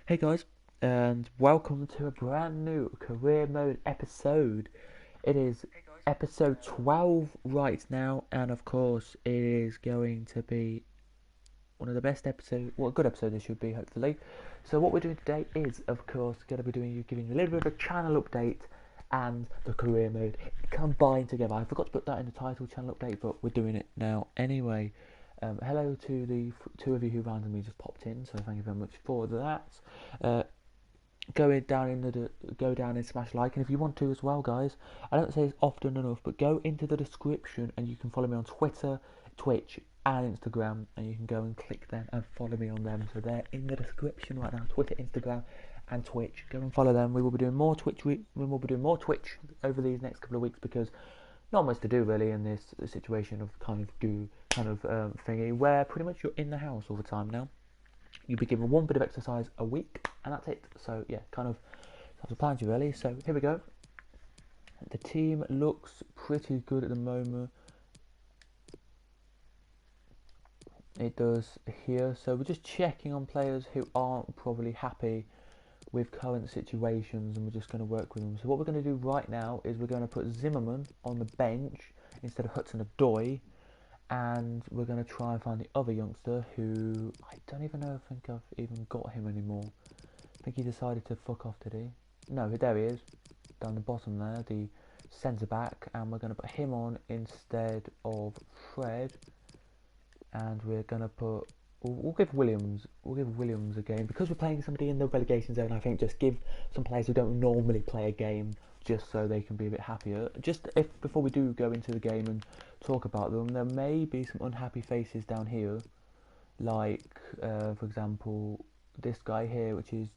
Hey guys, and welcome to a brand new career mode episode. It is episode 12 right now, and of course, it is going to be one of the best episodes, well, a good episode it should be, hopefully. So, what we're doing today is, of course, going to be giving you a little bit of a channel update and the career mode combined together. I forgot to put that in the title, channel update, but we're doing it now anyway. Hello to the two of you who randomly just popped in, so thank you very much for that. Go down and smash like, and if you want to as well, guys. I don't say it's often enough, but go into the description and you can follow me on Twitter, Twitch, and Instagram, and you can go and click them and follow me on them. So they're in the description right now: Twitter, Instagram, and Twitch. Go and follow them. We will be doing more Twitch. We will be doing more Twitch over these next couple of weeks because not much to do really in this situation of thingy where pretty much you're in the house all the time now. You'll be given one bit of exercise a week and that's it. So yeah, that's the plan really. So here we go. The team looks pretty good at the moment. It does here. So we're just checking on players who aren't probably happy with current situations, and we're just going to work with them. So what we're going to do right now is we're going to put Zimmerman on the bench instead of Hudson-Odoi, and we're going to try and find the other youngster who I don't even know. I think I've even got him anymore. I think he decided to fuck off, did he? No, there he is, down the bottom there, the centre back, and we're going to put him on instead of Fred, and we're going to put. We'll give Williams a game because we're playing somebody in the relegation zone. I think just give some players who don't normally play a game just so they can be a bit happier. Just if before we do go into the game and talk about them, there may be some unhappy faces down here, like for example this guy here, which is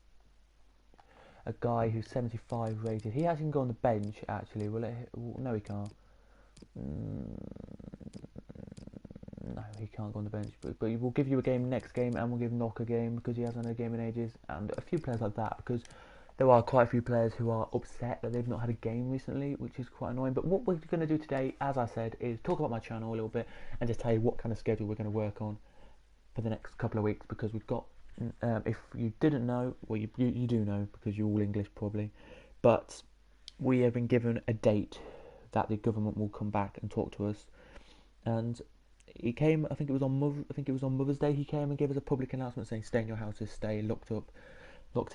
a guy who's 75 rated. He hasn't gone on the bench actually. No, he can't. No, he can't go on the bench, but we'll give you a game next game, and we'll give Knock a game because he hasn't had a game in ages, and a few players like that because there are quite a few players who are upset that they've not had a game recently, which is quite annoying. But what we're going to do today, as I said, is talk about my channel a little bit and just tell you what kind of schedule we're going to work on for the next couple of weeks, because we've got, if you didn't know, well you do know because you're all English probably, but we have been given a date that the government will come back and talk to us. And he came, I think it was on Mother's Day. He came and gave us a public announcement saying, "Stay in your houses, stay locked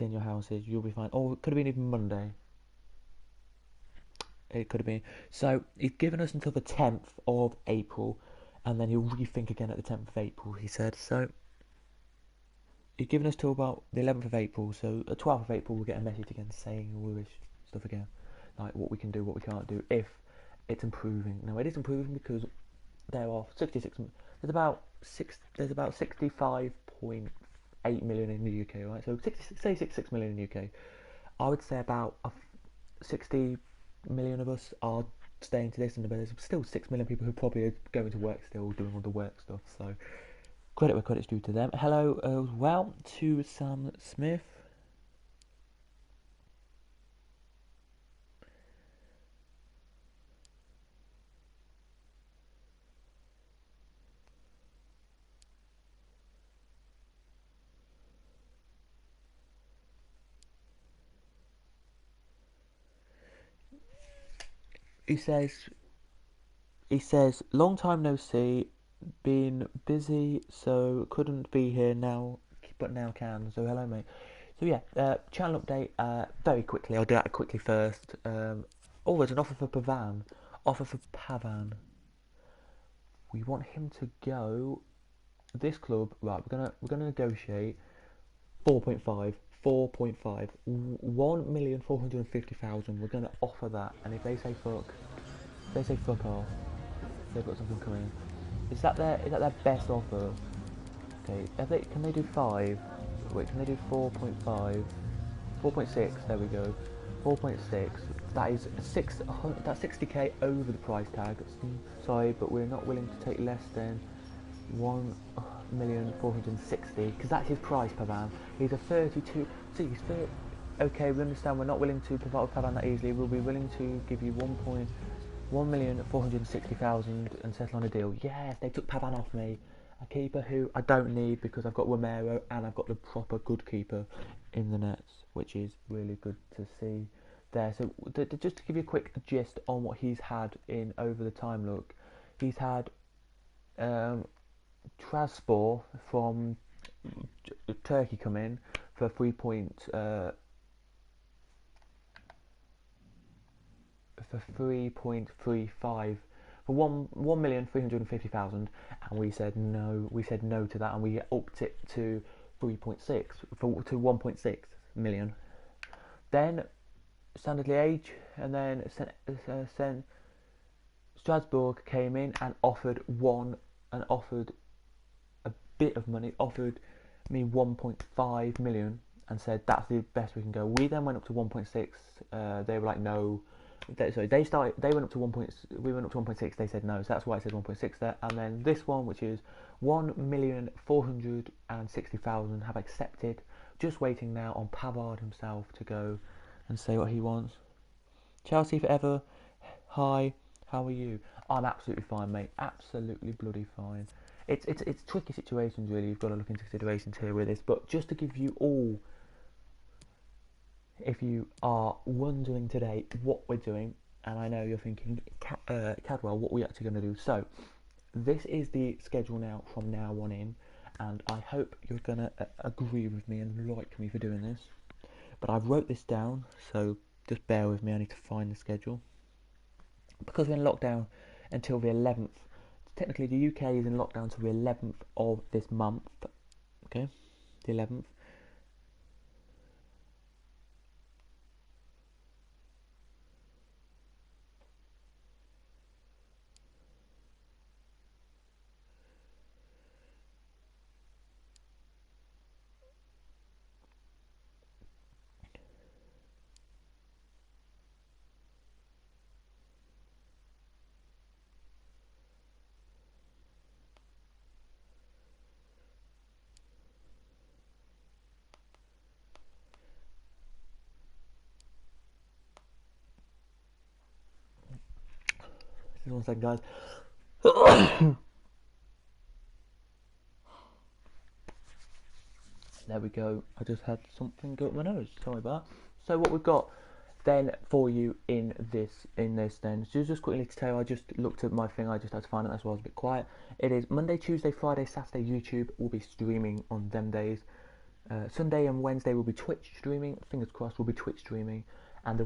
in your houses. You'll be fine." Or it could have been even Monday. It could have been. So he's given us until the 10th of April, and then he'll rethink again at the 10th of April. He said so. He's given us till about the 11th of April. So the 12th of April we'll get a message again saying all this stuff again, like what we can do, what we can't do, if it's improving. Now it is improving because there are 66. There's about 65.8 million in the UK, right? So 66 million in the UK. I would say about 60 million of us are staying to this, and there's still 6 million people who probably are going to work still, doing all the work stuff. So credit where credit's due to them. Hello as well to Sam Smith. He says, long time no see, been busy, so couldn't be here now, but now can. So hello, mate. So yeah, channel update. Very quickly, I'll do that quickly first. There's an offer for Pavan. We want him to go. This club, right? We're gonna negotiate 4.5. 4.5, 1,450,000. We're gonna offer that, and if they say fuck off, they've got something coming. Is that their best offer? Okay, can they do 5? Wait, can they do 4.5? 4.6, there we go. 4.6, that is that's 60k over the price tag. Sorry, but we're not willing to take less than 1,460,000 because that's his price per van. He's a 32. See, he's 30. Okay, we understand. We're not willing to provide Pavan that easily. We'll be willing to give you 1,460,000 and settle on a deal. Yes, they took Pavan off me, A keeper who I don't need because I've got Romero and I've got the proper good keeper in the nets, which is really good to see there. So just to give you a quick gist on what he's had in over the time, look, he's had Transport from Turkey come in for 3.35 for 1,350,000, and we said no. We said no to that, and we upped it to 3.6 to 1.6 million. Then Standard Liège, and then Strasbourg came in and offered a bit of money, offered me 1.5 million, and said that's the best we can go. We then went up to 1.6. They were like no. They went up to 1. We went up to 1.6. They said no, so that's why I said 1.6 there. And then this one, which is 1,460,000, have accepted. Just waiting now on Pavard himself to go and say what he wants. Chelsea forever. Hi, how are you? I'm absolutely fine, mate. Absolutely bloody fine. It's tricky situations really. You've got to look into considerations here with this, but just to give you all, if you are wondering today what we're doing, and I know you're thinking, Cadwell, what are we actually going to do? So, this is the schedule now from now on in, and I hope you're going to agree with me and like me for doing this. But I've wrote this down, so just bear with me, I need to find the schedule. Because we're in lockdown until the 11th, technically the UK is in lockdown until the 11th of this month, okay, the 11th. Just 1 second, guys. There we go. I just had something go up my nose. Sorry about that. So what we've got then for you in this then. So just quickly to tell you, I just looked at my thing. I just had to find it. That's why I was a bit quiet. It is Monday, Tuesday, Friday, Saturday. YouTube will be streaming on them days. Sunday and Wednesday will be Twitch streaming. Fingers crossed, will be Twitch streaming. And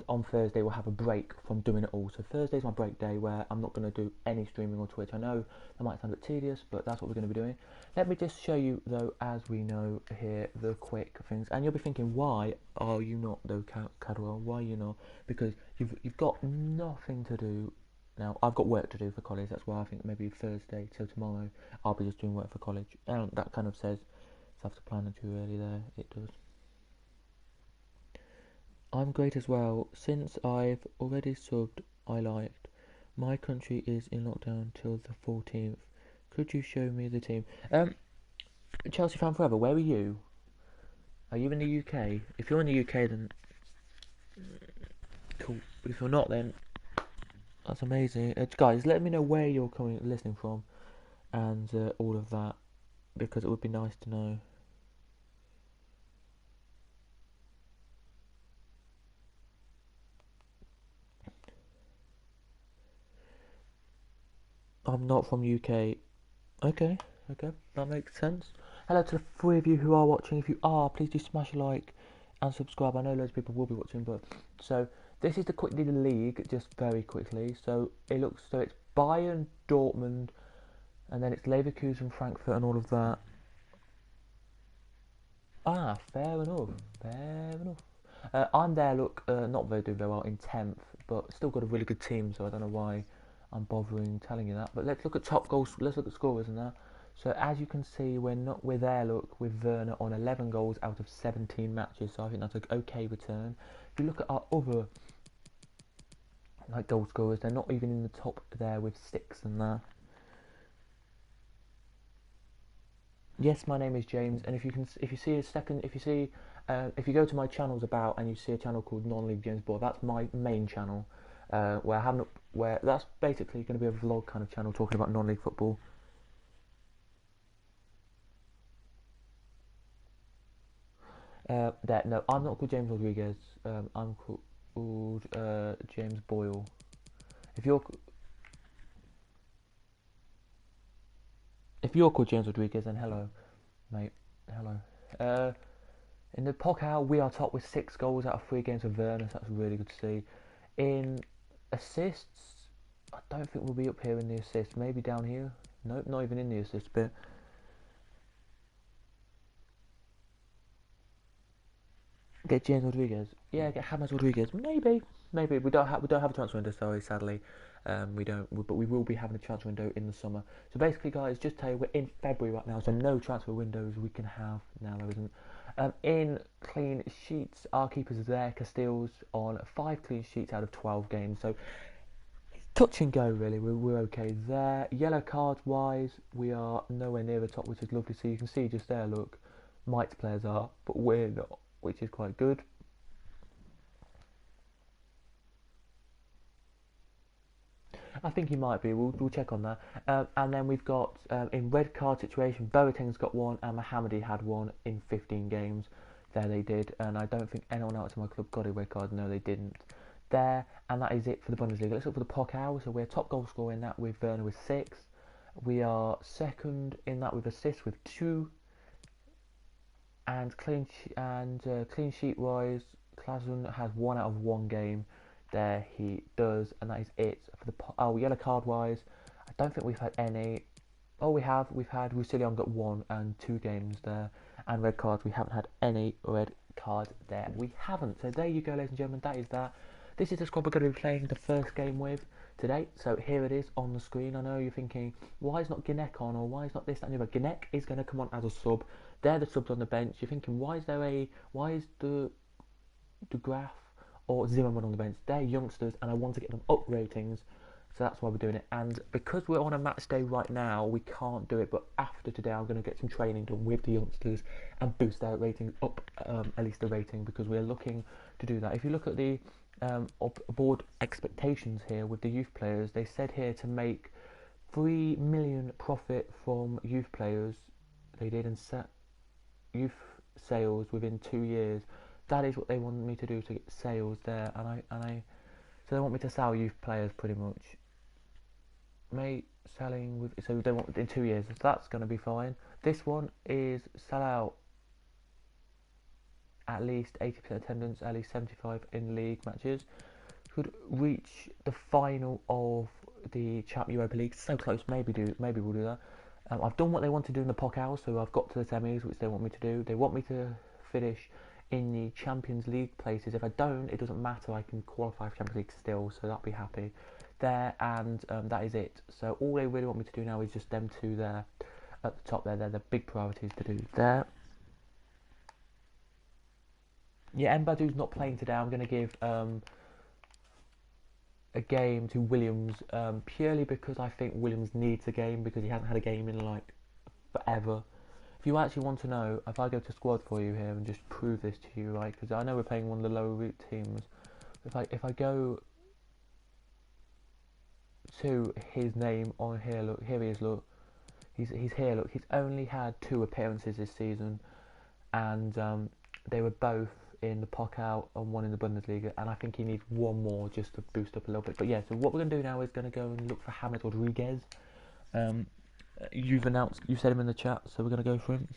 on Thursday we'll have a break from doing it all. So Thursday's my break day where I'm not going to do any streaming on Twitch. I know that might sound a bit tedious, but that's what we're going to be doing. Let me just show you though, as we know here, the quick things. And you'll be thinking, why are you not though, Cadwell? Why are you not? Because you've got nothing to do. Now I've got work to do for college. That's why I think maybe Thursday till tomorrow I'll be just doing work for college. And that kind of says self-explanatory there. It does. I'm great as well. Since I've already subbed, I liked. My country is in lockdown till the 14th. Could you show me the team? Chelsea fan forever, where are you? Are you in the UK? If you're in the UK, then cool. But if you're not, then that's amazing. Guys, let me know where you're listening from, and all of that, because it would be nice to know. I'm not from UK. Okay, that makes sense. Hello to the 3 of you who are watching. If you are, please do smash a like and subscribe. I know loads of people will be watching, but so this is the league, just very quickly. So it's Bayern, Dortmund, and then it's Leverkusen, Frankfurt, and all of that. Fair enough. I'm there. Look, not doing very well in 10th, but still got a really good team. So I don't know why I'm bothering telling you that. But let's look at top goals. Let's look at scorers and that. So as you can see, we're there. Look, with Werner on 11 goals out of 17 matches. So I think that's an okay return. If you look at our other goal scorers, they're not even in the top there with 6 and that. Yes, my name is James, and if you go to my channels about and you see a channel called Non-League James Boy, that's my main channel, where that's basically going to be a vlog kind of channel talking about non-league football. No, I'm not called James Rodriguez. I'm called James Boyle. If you're called James Rodriguez, then hello, mate. Hello. Uh, in the Pokal, we are top with 6 goals out of 3 games for Werner. So that's really good to see. In assists, I don't think we'll be up here in the assists. Maybe down here. Nope, not even in the assist bit. Get James Rodriguez. Yeah, get James Rodriguez. Maybe. We don't have a transfer window. Sorry, sadly, we don't. But we will be having a transfer window in the summer. So basically, guys, just tell you we're in February right now. So no transfer windows we can have now. There isn't. In clean sheets, our keepers are there. Castells on 5 clean sheets out of 12 games. So touch and go, really. We're okay there. Yellow cards wise, we are nowhere near the top, which is lovely. So you can see just there, look, Mike's players are, but we're not, which is quite good. I think he might be. We'll check on that. And then we've got in red card situation, Boateng's got one, and Mohammedi had one in 15 games. There they did, and I don't think anyone else in my club got a red card. No, they didn't. There, and that is it for the Bundesliga. Let's look for the Pokal. So we're top goal scorer in that with Werner with 6. We are second in that with assists with 2, and clean sheet wise, Klassen has 1 out of 1 game. There he does, and that is it for the yellow card wise. I don't think we've had any. Oh, we've had Roussillon got 1 and 2 games there, and red cards. We haven't had any red cards there. We haven't. So there you go, ladies and gentlemen. That is that. This is the squad we're going to be playing the first game with today. So here it is on the screen. I know you're thinking, why is not Guinek on, or why is not this, that, and the other. Guinek is going to come on as a sub. They're the subs on the bench. You're thinking, why is the Graf or Zimmerman on the bench? They're youngsters, and I want to get them up ratings. So that's why we're doing it. And because we're on a match day right now, we can't do it. But after today, I'm going to get some training done with the youngsters and boost their ratings up, at least the rating, because we're looking to do that. If you look at the board expectations here with the youth players, they said here to make 3 million profit from youth players. They did, and set youth sales within 2 years. That is what they wanted me to do, to get sales there, so they want me to sell youth players pretty much. Mate, selling with, so they want in 2 years. So that's going to be fine. This one is sell out at least 80% attendance, at least 75 in league matches. Could reach the final of the Europa League. So close. Maybe we'll do that. I've done what they want to do in the Pokal, so I've got to the semis, which they want me to do. They want me to finish in the Champions League places. If I don't, it doesn't matter. I can qualify for Champions League still, so that'll be happy there. And that is it. So all they really want me to do now is just them two there at the top there. They're the big priorities to do there. Yeah, Mbadu's not playing today. I'm going to give a game to Williams, purely because I think Williams needs a game, because he hasn't had a game in like forever. If you actually want to know, if I go to squad for you here and just prove this to you, right? Because I know we're playing one of the lower root teams. If I go to his name on here, look, here he is. Look, he's here. Look, he's only had 2 appearances this season, and they were both in the Pokal and 1 in the Bundesliga, and I think he needs 1 more just to boost up a little bit. But yeah, so what we're going to do now is going to go and look for James Rodriguez. You said him in the chat, so we're going to go for him.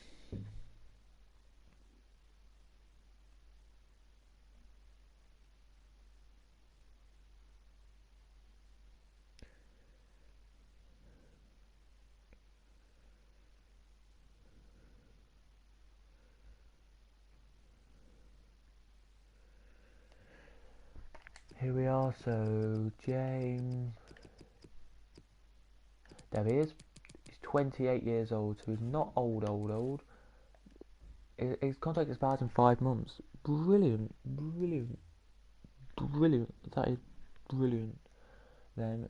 Here we are, so James, there he is. He's 28 years old, so he's not old. His contract expires in 5 months. Brilliant. That is brilliant. Then,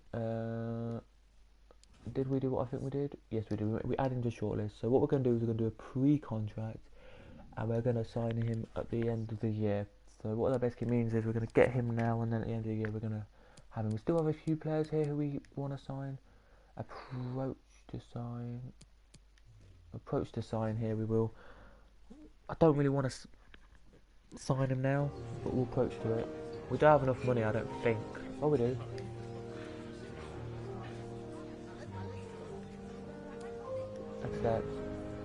did we do what I think we did? Yes, we did. We added him to shortlist. So what we're going to do is we're going to do a pre-contract, and we're going to sign him at the end of the year. So what that basically means is we're going to get him now, and then at the end of the year we're going to have him. We still have a few players here who we want to sign. Approach to sign here we will. I don't really want to. sign him now, but we'll approach to it. We don't have enough money, I don't think. Oh, we do. Accept.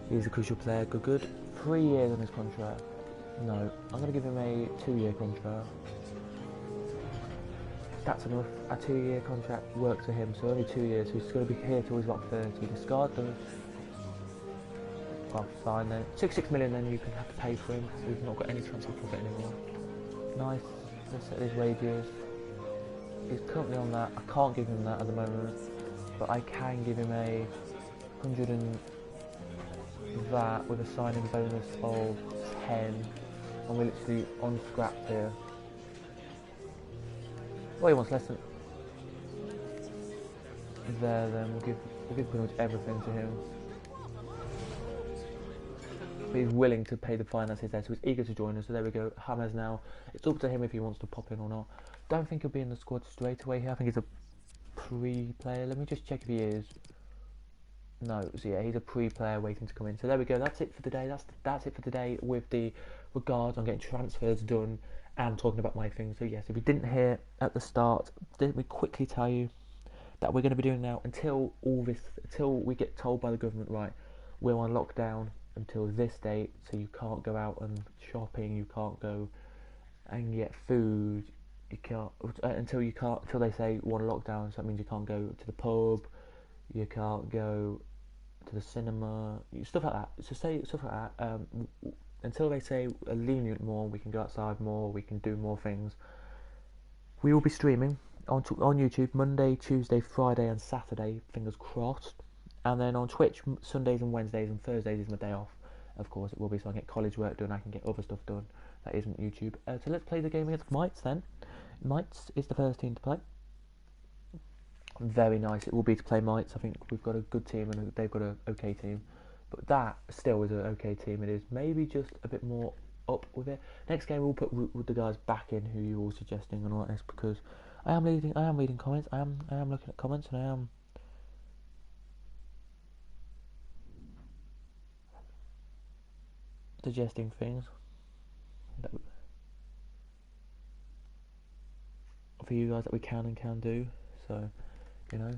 He's a crucial player. Good. 3 years on his contract. No, I'm going to give him a 2-year contract. That's enough. A 2-year contract works for him, so only 2 years. So he's going to be here till he's about 30. Discard those. Well, fine then. 6 million, then you can have to pay for him. We've not got any transfer profit anymore. Nice. Let's set his wages. He's currently on that. I can't give him that at the moment, but I can give him a 100 and that with a signing bonus of 10, and we're literally on scrap here. Well, he wants less than there. Then we'll give pretty much everything to him. But he's willing to pay the finances there, so he's eager to join us. So there we go. James now. It's up to him if he wants to pop in or not. Don't think he'll be in the squad straight away here. I think he's a pre-player. Let me just check if he is. No, so yeah, he's a pre-player waiting to come in. So there we go. That's it for today. That's it for today with the regards on getting transfers done and talking about my things. So yes, if you didn't hear at the start, let me quickly tell you that we're going to be doing now until we get told by the government, right, we're on lockdown until this date, so you can't go out and shopping, you can't go and get food, you can't until they say we're on lockdown. So that means you can't go to the pub, you can't go to the cinema, stuff like that. So say stuff like that. Until they say a lenient more, we can go outside more, we can do more things. We will be streaming on YouTube Monday, Tuesday, Friday, and Saturday. Fingers crossed. And then on Twitch Sundays and Wednesdays, and Thursdays is my day off. Of course, it will be, so I can get college work done. I can get other stuff done that isn't YouTube. So let's play the game against Mites then. Mites is the first team to play. Very nice it will be to play Mites. I think we've got a good team and they've got an okay team, but that still is an okay team. It is maybe just a bit more up with it. Next game we'll put the guys back in who you're all suggesting and all that, because I am reading comments. I am looking at comments, and I am suggesting things that for you guys that we can do. So, you know.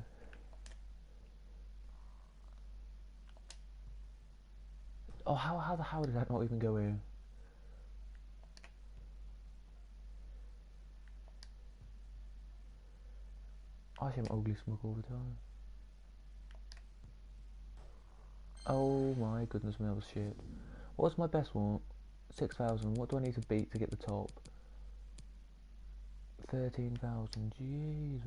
Oh, how the hell did that not even go in? I see him ugly smoke all the time. Oh my goodness me, that was shit. What's my best one? 6,000. What do I need to beat to get the top? 13,000. Jesus.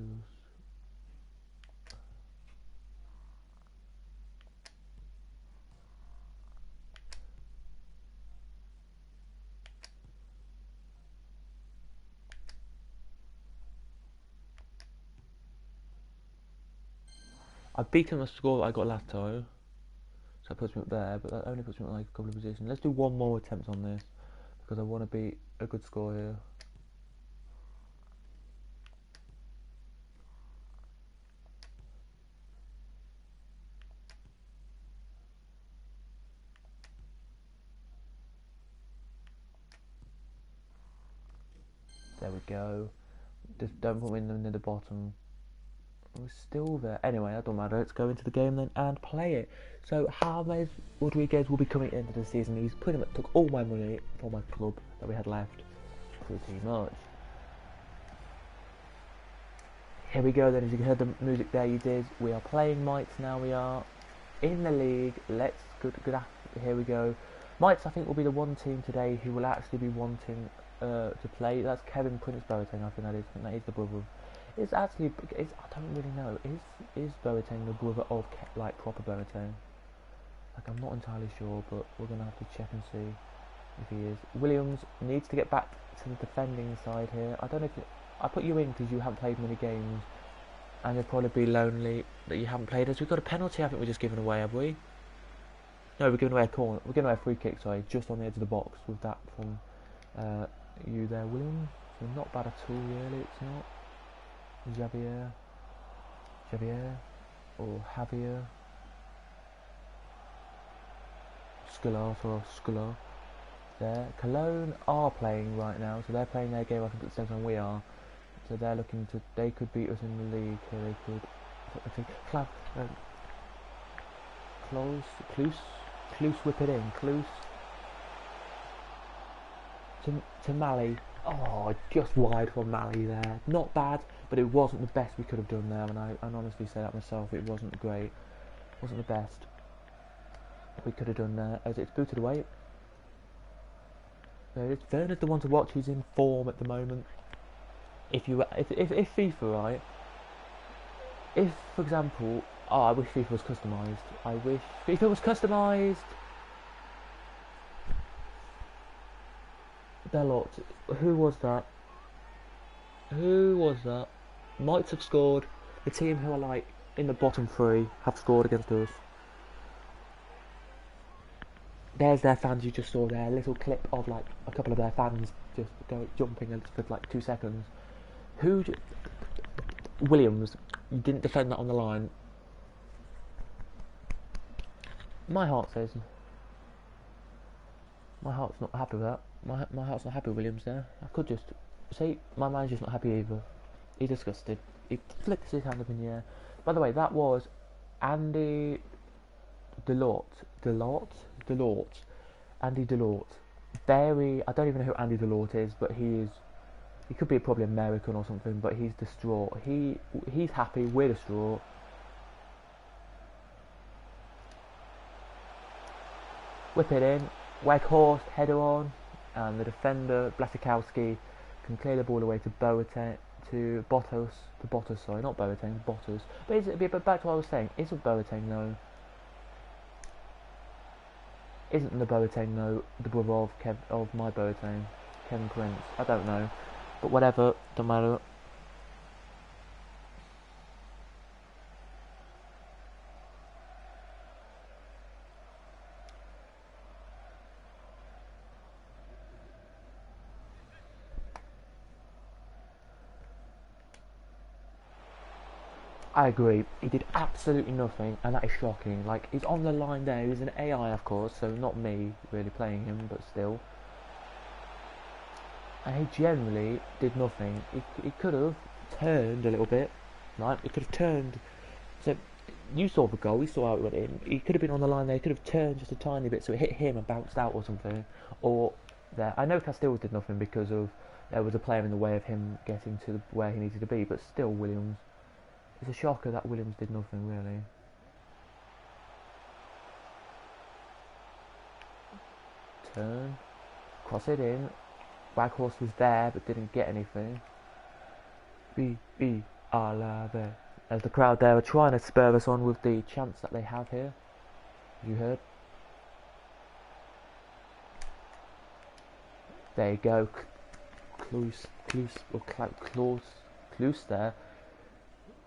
I've beaten the score that I got last time, so that puts me up there, but that only puts me up like a couple of positions. Let's do one more attempt on this, because I want to beat a good score here. There we go. Just don't put me in the bottom. We're still there. Anyway, that don't matter. Let's go into the game then and play it. So James Rodriguez will be coming into the season. He's pretty much took all my money for my club that we had left. Pretty much. Here we go then. As you heard the music there, you did. We are playing Mites now. We are in the league. Let's good. Here we go. Mites, I think, will be the one team today who will actually be wanting to play. That's Kevin Prince Boateng. I think that is the brother of. It's actually. I don't really know. Is Boateng the brother of like proper Boateng? Like, I'm not entirely sure, but we're gonna have to check and see if he is. Williams needs to get back to the defending side here. I don't know if I put you in because you haven't played many games, and you'll probably be lonely that you haven't played us. We've got a penalty. I think we're just giving away, have we? No, we're giving away a corner. We're giving away a free kick. Sorry, just on the edge of the box with that from you there, Williams. So not bad at all, really. It's not. Javier, or Javier, Scular. there. Cologne are playing right now, so they're playing their game I think at the same time we are. So they're looking to, they could beat us in the league. Here they could. I think Klose whip it in. Klose to Mali. Oh, just wide from Mali there. Not bad, but it wasn't the best we could have done there, and I honestly say that myself. It wasn't great. Wasn't the best we could have done there. As it's booted away. There it is. Werner's the one to watch. He's in form at the moment. If FIFA, right? If, for example, I wish FIFA was customised. I wish FIFA was customised. Bellot. Who was that? Who was that? Might have scored. The team who are like in the bottom three have scored against us. There's their fans you just saw there. A little clip of like a couple of their fans just jumping for like 2 seconds. Williams, you didn't defend that on the line. My heart says. My heart's not happy with that. My heart's not happy with Williams there. I could just say my manager's not happy either. He's disgusted. He flicks his hand up in the air. By the way, that was Andy Delort. Andy Delort. Very. I don't even know who Andy Delort is, but he could be probably American or something. But he's distraught. He's happy. We're distraught. Whip it in. Weghorst, header on, and the defender Blasikowski can clear the ball away to Boateng, to Bottas, sorry, not Boateng, Bottas. But back to what I was saying, isn't Boateng though? Isn't the Boateng though the brother of my Boateng, Kevin Prince? I don't know, but whatever, don't matter. I agree, he did absolutely nothing, and that is shocking. Like, he's on the line there, he's an AI of course, so not me really playing him, but still. And he generally did nothing. He could have turned a little bit, right? He could have turned. So, you saw the goal, you saw how it went in. He could have been on the line there, he could have turned just a tiny bit so it hit him and bounced out or something. Or there. I know Castells did nothing because of there was a player in the way of him getting to where he needed to be, but still Williams. It's a shocker that Williams did nothing really. Turn, cross it in. Weghorst was there but didn't get anything. As the crowd there are trying to spur us on with the chance that they have here. You heard? There you go. Klose there.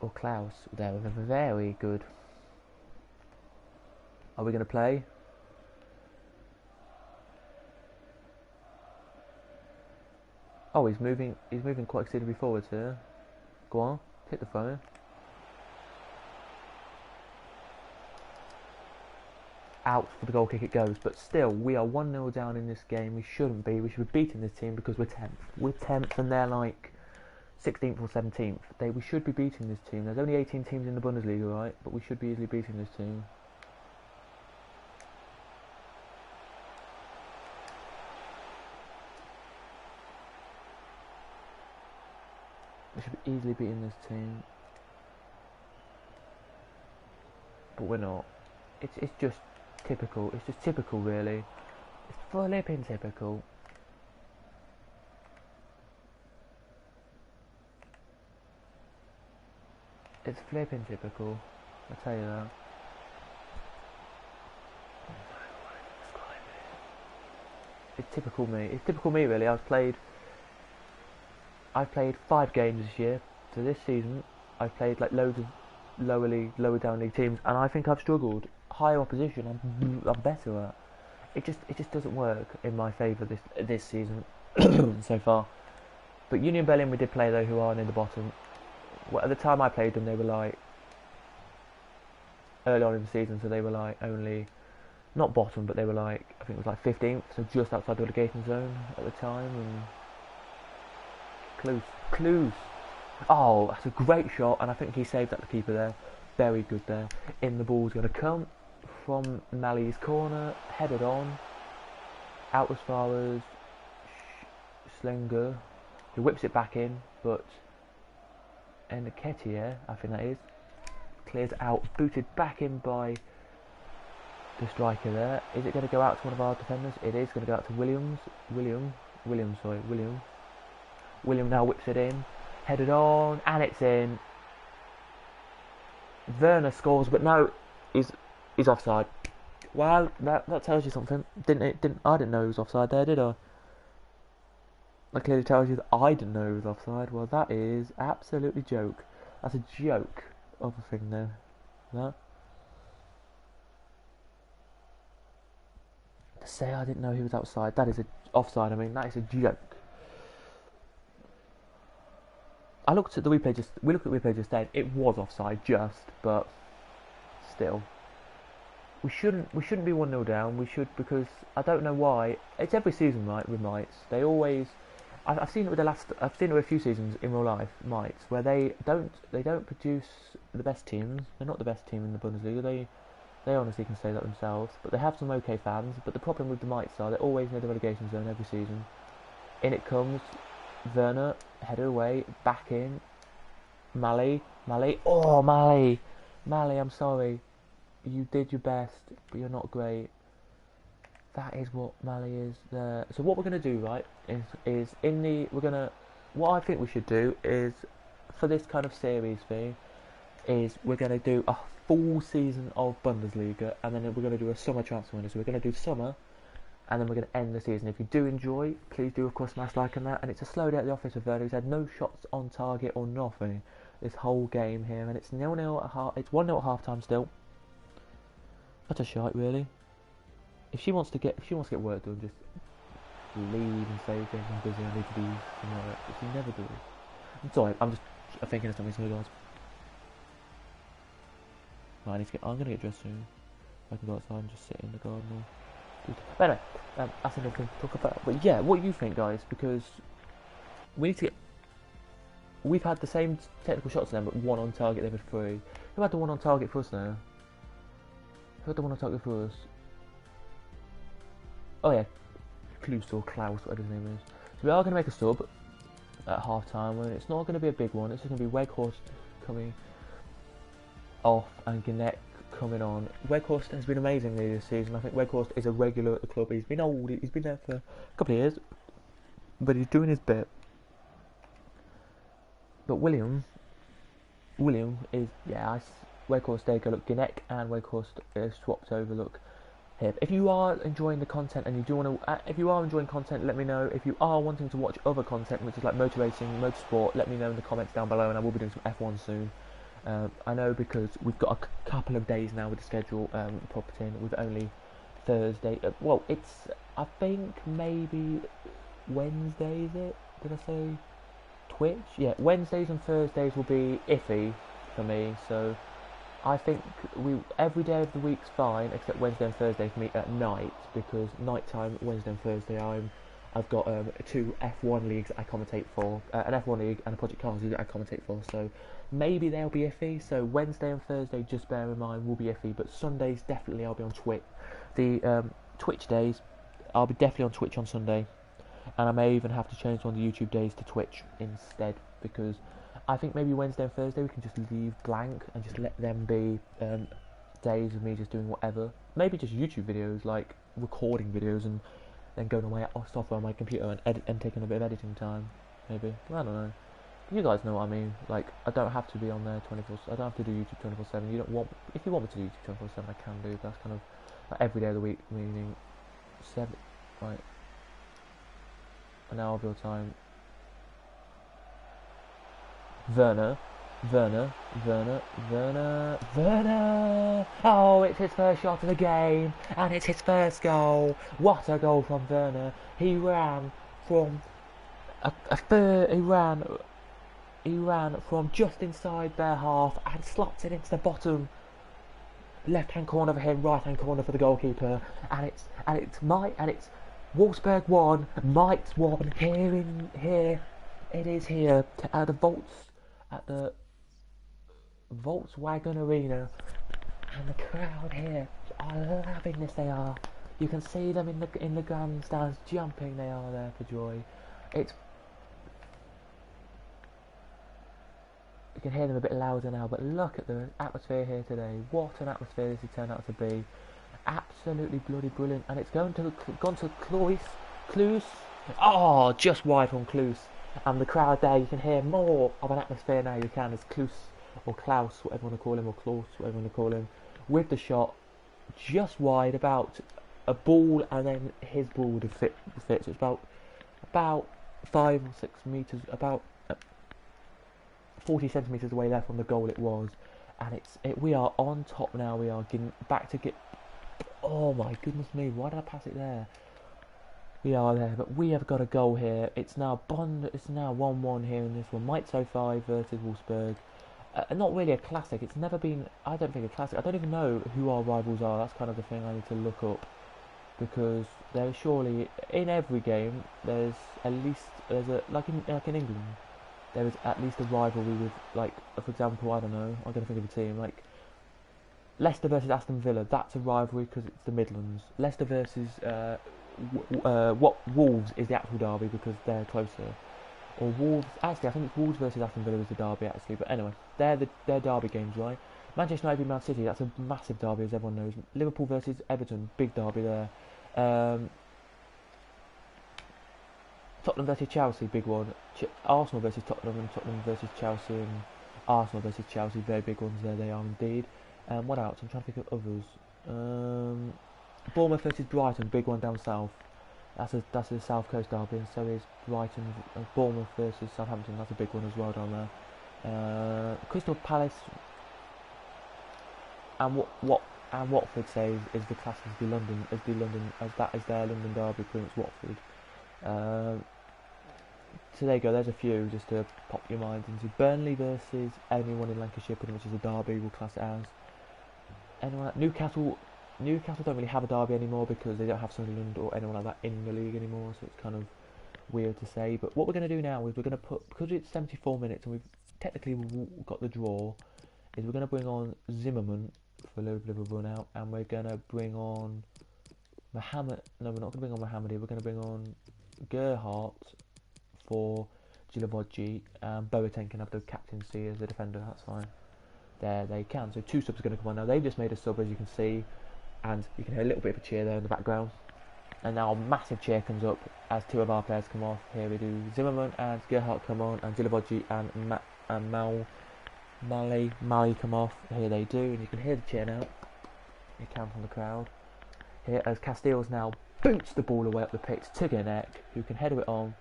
Or Klaus there with a very good. Are we going to play? Oh, he's moving quite considerably forwards here. Go on, hit the phone. Out for the goal kick it goes, but still we are 1-0 down in this game. We shouldn't be. We should be beating this team because we're 10th. We're 10th and they're like 16th or 17th. We should be beating this team. There's only 18 teams in the Bundesliga, right? But we should be easily beating this team. We should be easily beating this team. But we're not. It's just typical. It's just typical, really. It's flipping typical. It's flipping typical, I tell you that. It's typical me. It's typical me really. I've played 5 games this year. So this season I've played like loads of lower down league teams, and I think I've struggled. Higher opposition I'm better at. It just doesn't work in my favour this season so far. But Union Berlin we did play though, who are near the bottom. Well, at the time I played them, they were like early on in the season, so they were like only not bottom, but they were like, I think it was like 15th, so just outside the relegation zone at the time. And Clues. Oh, that's a great shot, and I think he saved at the keeper there. Very good there. In the ball's going to come from Mali's corner, headed on, out as far as Slinger. He whips it back in, but Nketiah, I think that is, clears out, booted back in by the striker there. Is it going to go out to one of our defenders? It is going to go out to Williams. William now whips it in, headed on, and it's in. Werner scores, but no, he's offside. Well, that tells you something. I didn't know he was offside there, did I? That clearly tells you that I didn't know he was offside. Well, that is absolutely joke. That's a joke of a thing there. That. To say I didn't know he was outside, that is offside. I mean, that is a joke. We looked at the replay just then. It was offside, but still, we shouldn't be 1-0 down. We should, because I don't know why. It's every season, right? With Mites, they always. I've seen it with I've seen it with a few seasons in real life, Mites, where they don't produce the best teams. They're not the best team in the Bundesliga. They honestly can say that themselves. But they have some okay fans. But the problem with the Mites are they're always near the relegation zone every season. In it comes Werner, header away, back in. Mali. Oh, Mali, I'm sorry. You did your best, but you're not great. That is what Mali is there. So what we're going to do, right, what I think we should do is, for this kind of series thing, is we're going to do a full season of Bundesliga, and then we're going to do a summer transfer window. So we're going to do summer, and then we're going to end the season. If you do enjoy, please do of course smash like on that. And it's a slow day at the office with Werner. He's had no shots on target or nothing this whole game here, and it's 0-0 at half. It's 1-0 at half time still. That's a shite, really. If she wants to get work done, just leave and say, "Okay, I'm busy. I need to do some work." But she never does. I'm sorry. I'm just thinking of something, so guys. Right, I'm gonna get dressed soon. I can go outside and just sit in the garden. But anyway, that's another thing to talk about. But yeah, what do you think, guys? Because we need to get. We've had the same technical shots then, but one on target. They've had 3. Who had the one on target for us now? Who had the one on target for us? Oh yeah, Klaus, whatever his name is. So we are going to make a sub at half time, and it's not going to be a big one. It's just going to be Weghorst coming off and Gnek coming on. Weghorst has been amazing this season. I think Weghorst is a regular at the club. He's been old. He's been there for a couple of years, but he's doing his bit. But William is Weghorst. There you go. Look, Gnek and Weghorst swapped over. Look. Here. If you are enjoying the content and you do want to, if you are enjoying content, let me know. If you are wanting to watch other content, which is like motor racing, motorsport, let me know in the comments down below, and I will be doing some F1 soon. I know, because we've got a couple of days now with the schedule popped in with only Thursday. Well, it's, I think maybe Wednesday, is it? Did I say Twitch? Yeah, Wednesdays and Thursdays will be iffy for me, so I think every day of the week's fine, except Wednesday and Thursday for me at night, because night time, Wednesday and Thursday, I've got 2 F1 leagues I commentate for, an F1 league and a Project Cars league I commentate for, so maybe they'll be iffy. So Wednesday and Thursday, just bear in mind, will be iffy, but Sundays definitely I'll be on Twitch. The Twitch days, I'll be definitely on Twitch on Sunday, and I may even have to change one of the YouTube days to Twitch instead, because I think maybe Wednesday and Thursday we can just leave blank and just let them be days of me just doing whatever. Maybe just YouTube videos, like recording videos and then going on my software on my computer and taking a bit of editing time. Maybe. I don't know. You guys know what I mean. Like, I don't have to be on there 24. I don't have to do YouTube 24/7. You don't want. If you want me to do YouTube 24/7, I can do. But that's kind of like every day of the week, meaning 7. Right. An hour of your time. Werner. Oh, it's his first shot of the game, and it's his first goal. What a goal from Werner. He ran from he ran from just inside their half and slots it into the bottom left hand corner for him, right hand corner for the goalkeeper, and it's Wolfsburg 1, Mike's 1 here. It is here at the Volkswagen Arena, and the crowd here are loving this. They are. You can see them in the grandstands jumping. They are there for joy. You can hear them a bit louder now, but look at the atmosphere here today. What an atmosphere this has turned out to be. Absolutely bloody brilliant. And it's gone to Kloos. Oh, just wide from Kloos. And the crowd there, you can hear more of an atmosphere now. You can, as Kloos or Klaus, whatever you want to call him, or Klaus, whatever you want to call him, with the shot just wide, about a ball, and then his ball would fit. So it's about 5 or 6 meters, about 40 centimeters away there from the goal it was, and we are on top now. We are getting back to get. Oh my goodness me! Why did I pass it there? We are there, but we have got a goal here. It's now 1-1 here in this one. Mainz 05 versus Wolfsburg. Not really a classic. It's never been. I don't think a classic. I don't even know who our rivals are. That's kind of the thing I need to look up, because there is surely in every game there's like in England. There is at least a rivalry with, like, for example, I don't know, I'm going to think of a team, like, Leicester versus Aston Villa. That's a rivalry because it's the Midlands. Leicester versus Wolves is the actual derby because they're closer. Or Wolves, actually I think it's Wolves versus Aston Villa is the derby actually, but anyway, they're derby games, right? Manchester United v Man City, that's a massive derby as everyone knows. Liverpool versus Everton, big derby there. Tottenham versus Chelsea, big one. Arsenal versus Tottenham, and Tottenham versus Chelsea, and Arsenal versus Chelsea, very big ones there, they are indeed. What else? I'm trying to think of others. Bournemouth versus Brighton, big one down south. That's a South Coast derby, and so is Brighton. Bournemouth versus Southampton, that's a big one as well down there. Crystal Palace and Watford say is the class as that is their London derby, pretty much Watford. So there you go, there's a few just to pop your mind into. Burnley versus anyone in Lancashire, pretty much is a derby, we'll class it as. Anyone Newcastle don't really have a derby anymore because they don't have Sunderland or anyone like that in the league anymore, so it's kind of weird to say. But what we're going to do now is we're going to put, because it's 74 minutes and we've technically got the draw, is we're going to bring on Zimmerman for a little bit of a run out, and we're going to bring on Mohammed. No, we're not going to bring on Mohammed here. We're going to bring on Gerhardt for Gilavoggi, and Boateng can have the captaincy as a defender. That's fine. There they can. So 2 subs are going to come on now. They've just made a sub, as you can see, and you can hear a little bit of a cheer there in the background. And now a massive cheer comes up as 2 of our players come off. Here we do Zimmerman and Gerhardt come on, and Gilavoggi and Mali come off. Here they do, and you can hear the cheer now. You can from the crowd. Here as Casteels now boots the ball away up the pitch to Gennett, who can header it on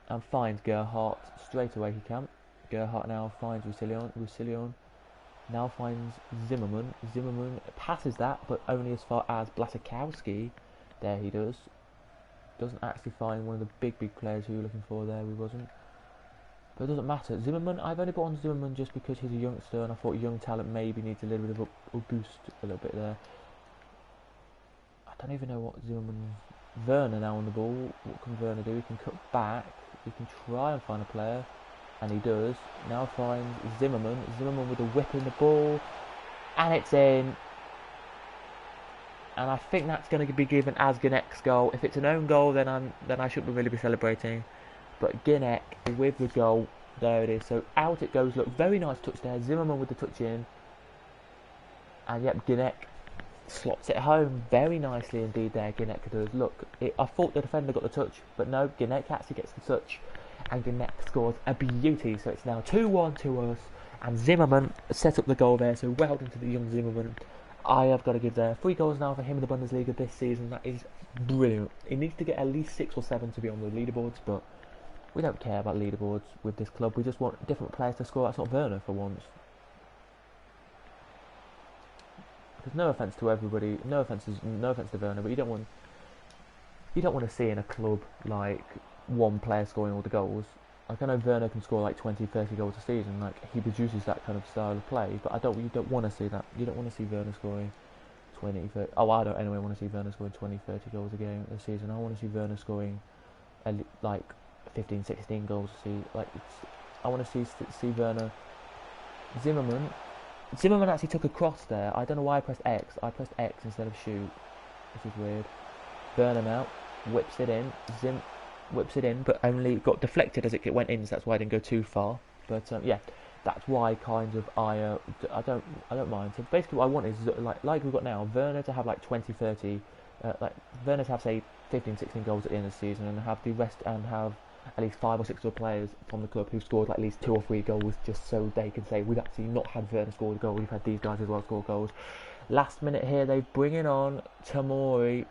and finds Gerhardt straight away. He can. Gerhardt now finds Roussillon now finds Zimmerman. Zimmerman passes that, but only as far as Blasakowski. There he does. Doesn't actually find one of the big players who you're looking for there. He wasn't. But it doesn't matter. Zimmerman, I've only brought on Zimmerman just because he's a youngster, and I thought young talent maybe needs a little bit of a boost, a little bit there. I don't even know what Zimmerman. Werner now on the ball. What can Werner do? He can cut back. He can try and find a player, and he does. Now finds Zimmerman. Zimmerman with a whip in the ball, and it's in. And I think that's going to be given as Gennett's goal. If it's an own goal, then I shouldn't really be celebrating. But Gennett with the goal, there it is. So out it goes. Look, very nice touch there. Zimmerman with the touch in, and yep, Gennett slots it home very nicely indeed. There, Gennett does. Look, I thought the defender got the touch, but no, Gennett actually gets the touch, and Gennett scores a beauty. So it's now 2-1 to us, and Zimmerman set up the goal there. So well done to the young Zimmerman. I have got to give there 3 goals now for him in the Bundesliga this season. That is brilliant. He needs to get at least 6 or 7 to be on the leaderboards, but we don't care about leaderboards with this club. We just want different players to score. That's not Werner for once. Because no offence to everybody, no offence to Werner, but you don't want to see in a club like one player scoring all the goals. Like I know Werner can score like 20, 30 goals a season. Like he produces that kind of style of play, but you don't want to see that. You don't want to see Werner scoring 20, 30. Oh, I don't anyway want to see Werner scoring 20, 30 goals a game a season. I want to see Werner scoring like 15, 16 goals a season. I want to see Werner. Zimmerman actually took a cross there. I don't know why I pressed X. I pressed X instead of shoot, which is weird. Werner now whips it in. Whips it in, but only got deflected as it went in, so that's why I didn't go too far. But yeah, that's why kind of I don't mind. So basically, what I want is like we've got now, Werner to have like 20, 30, like Werner to have say 15, 16 goals at the end of the season, and have the rest and have at least 5 or 6 other players from the club who've scored like at least 2 or 3 goals, just so they can say we've actually not had Werner score a goal, we've had these guys as well score goals. Last minute here, they bring in on Tamori.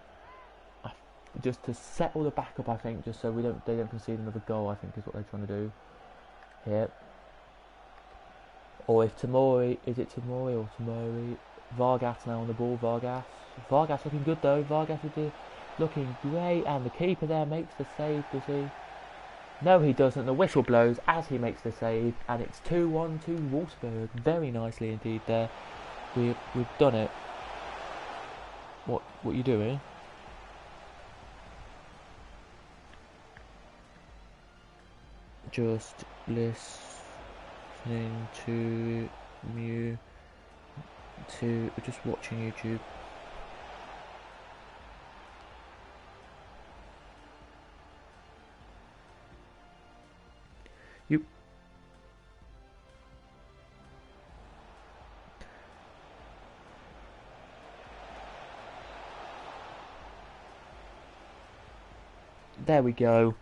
Just to settle the backup, I think, just so they don't concede another goal, I think is what they're trying to do here. Or if is it Tamori or Tamori? Vargas now on the ball, Vargas looking good though, Vargas is looking great, and the keeper there makes the save, does he? No, he doesn't. The whistle blows as he makes the save, and it's 2-1 to Wolfsburg. Very nicely indeed there. We've done it. What are you doing? Just listening to just watching YouTube. There we go.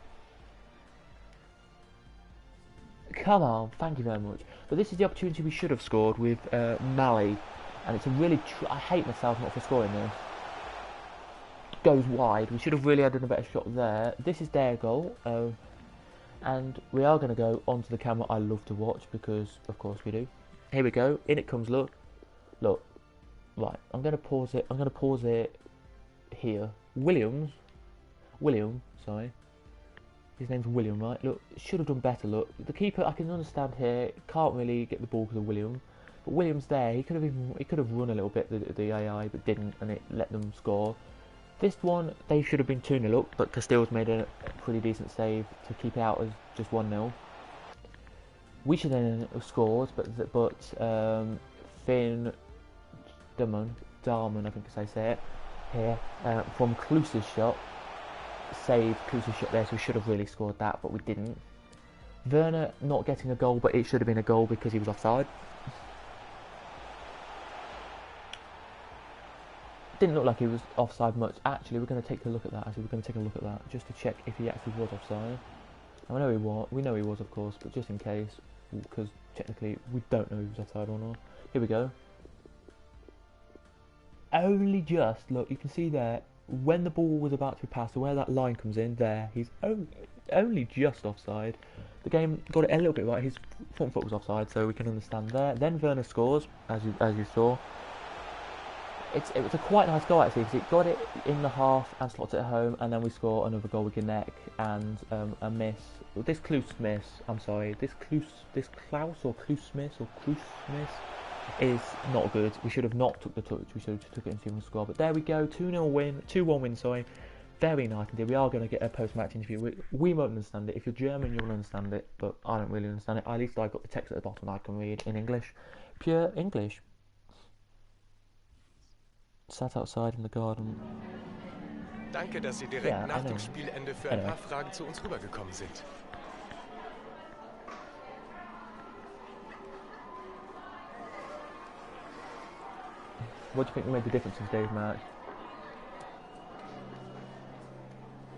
Come on, thank you very much. But this is the opportunity we should have scored with Mali, and it's a really. I hate myself not for scoring this. Goes wide. We should have really had a better shot there. This is their goal, and we are going to go onto the camera I love to watch because, of course, we do. Here we go. In it comes. Look. Right. I'm going to pause it. I'm going to pause it here. William. Sorry. His name's William, right? Look, should have done better. Look, the keeper, I can understand here, can't really get the ball because of William, but William's there. He could have run a little bit the AI, but didn't, and it let them score. This one, they should have been 2-0 up, but Castell's made a pretty decent save to keep it out as just 1-0. We should then have scored, but Finn Darman, I think as I say it here, from Kluse's shot. Saved Kluse's shot there, so we should have really scored that, but we didn't. Werner not getting a goal, but it should have been a goal because he was offside. Didn't look like he was offside much. Actually, we're going to take a look at that. Just to check if he actually was offside. I know he was. We know he was, of course, but just in case, because technically we don't know if he was offside or not. Here we go. Only just look. You can see there. When the ball was about to be passed, where that line comes in, there, he's only just offside. The game got it a little bit right. His front foot was offside, so we can understand there. Then Werner scores, as you saw. It was a quite nice goal actually, because it got it in the half and slots it home, and then we score another goal with Gnek and a miss. This Klus miss. I'm sorry. This Klaus or Klus miss is not good. We should have not took the touch. We should have just took it and seen the score. But there we go. 2-0 win. 2-1 win. Sorry. Very nice indeed. We are going to get a post-match interview. We won't understand it. If you're German, you'll understand it. But I don't really understand it. At least I got the text at the bottom I can read in English. Pure English. Sat outside in the garden. Danke, dass Sie direkt nach dem Spielende für ein paar Fragen zu uns rübergekommen sind. What do you think made the difference in today's match?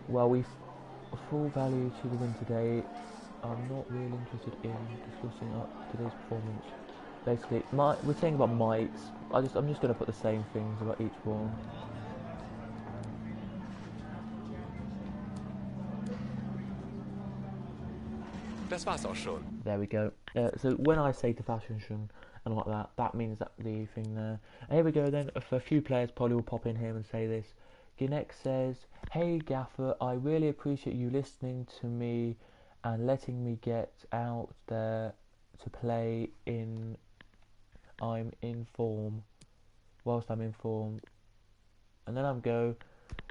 Well, we've full value to the win today. I'm not really interested in discussing today's performance. Basically, we're saying about mites. I'm just going to put the same things about each one. Das war's auch schon. There we go. So when I say to fashion and like that, that means that the thing there. And here we go then. For a few players probably will pop in here and say this. Gnek says, "Hey Gaffer, I really appreciate you listening to me and letting me get out there to play I'm in form, whilst I'm in form. And then I'm go,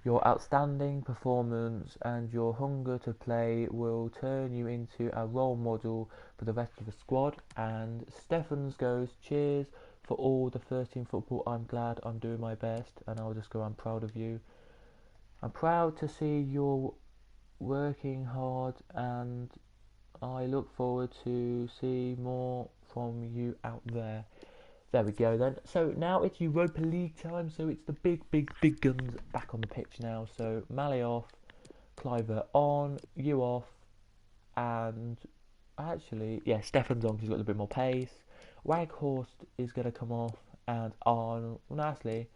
your outstanding performance and your hunger to play will turn you into a role model for the rest of the squad. And Stephens goes, cheers for all the 13 football. I'm glad I'm doing my best. And I'll just go, I'm proud of you. I'm proud to see you're working hard, and I look forward to see more from you out there. There we go then. So now it's Europa League time, so it's the big guns back on the pitch now. So Mali off, Cliver on, you off, and actually, yeah, Stefan's on because he's got a little bit more pace. Waghorst is going to come off, and on, well, actually,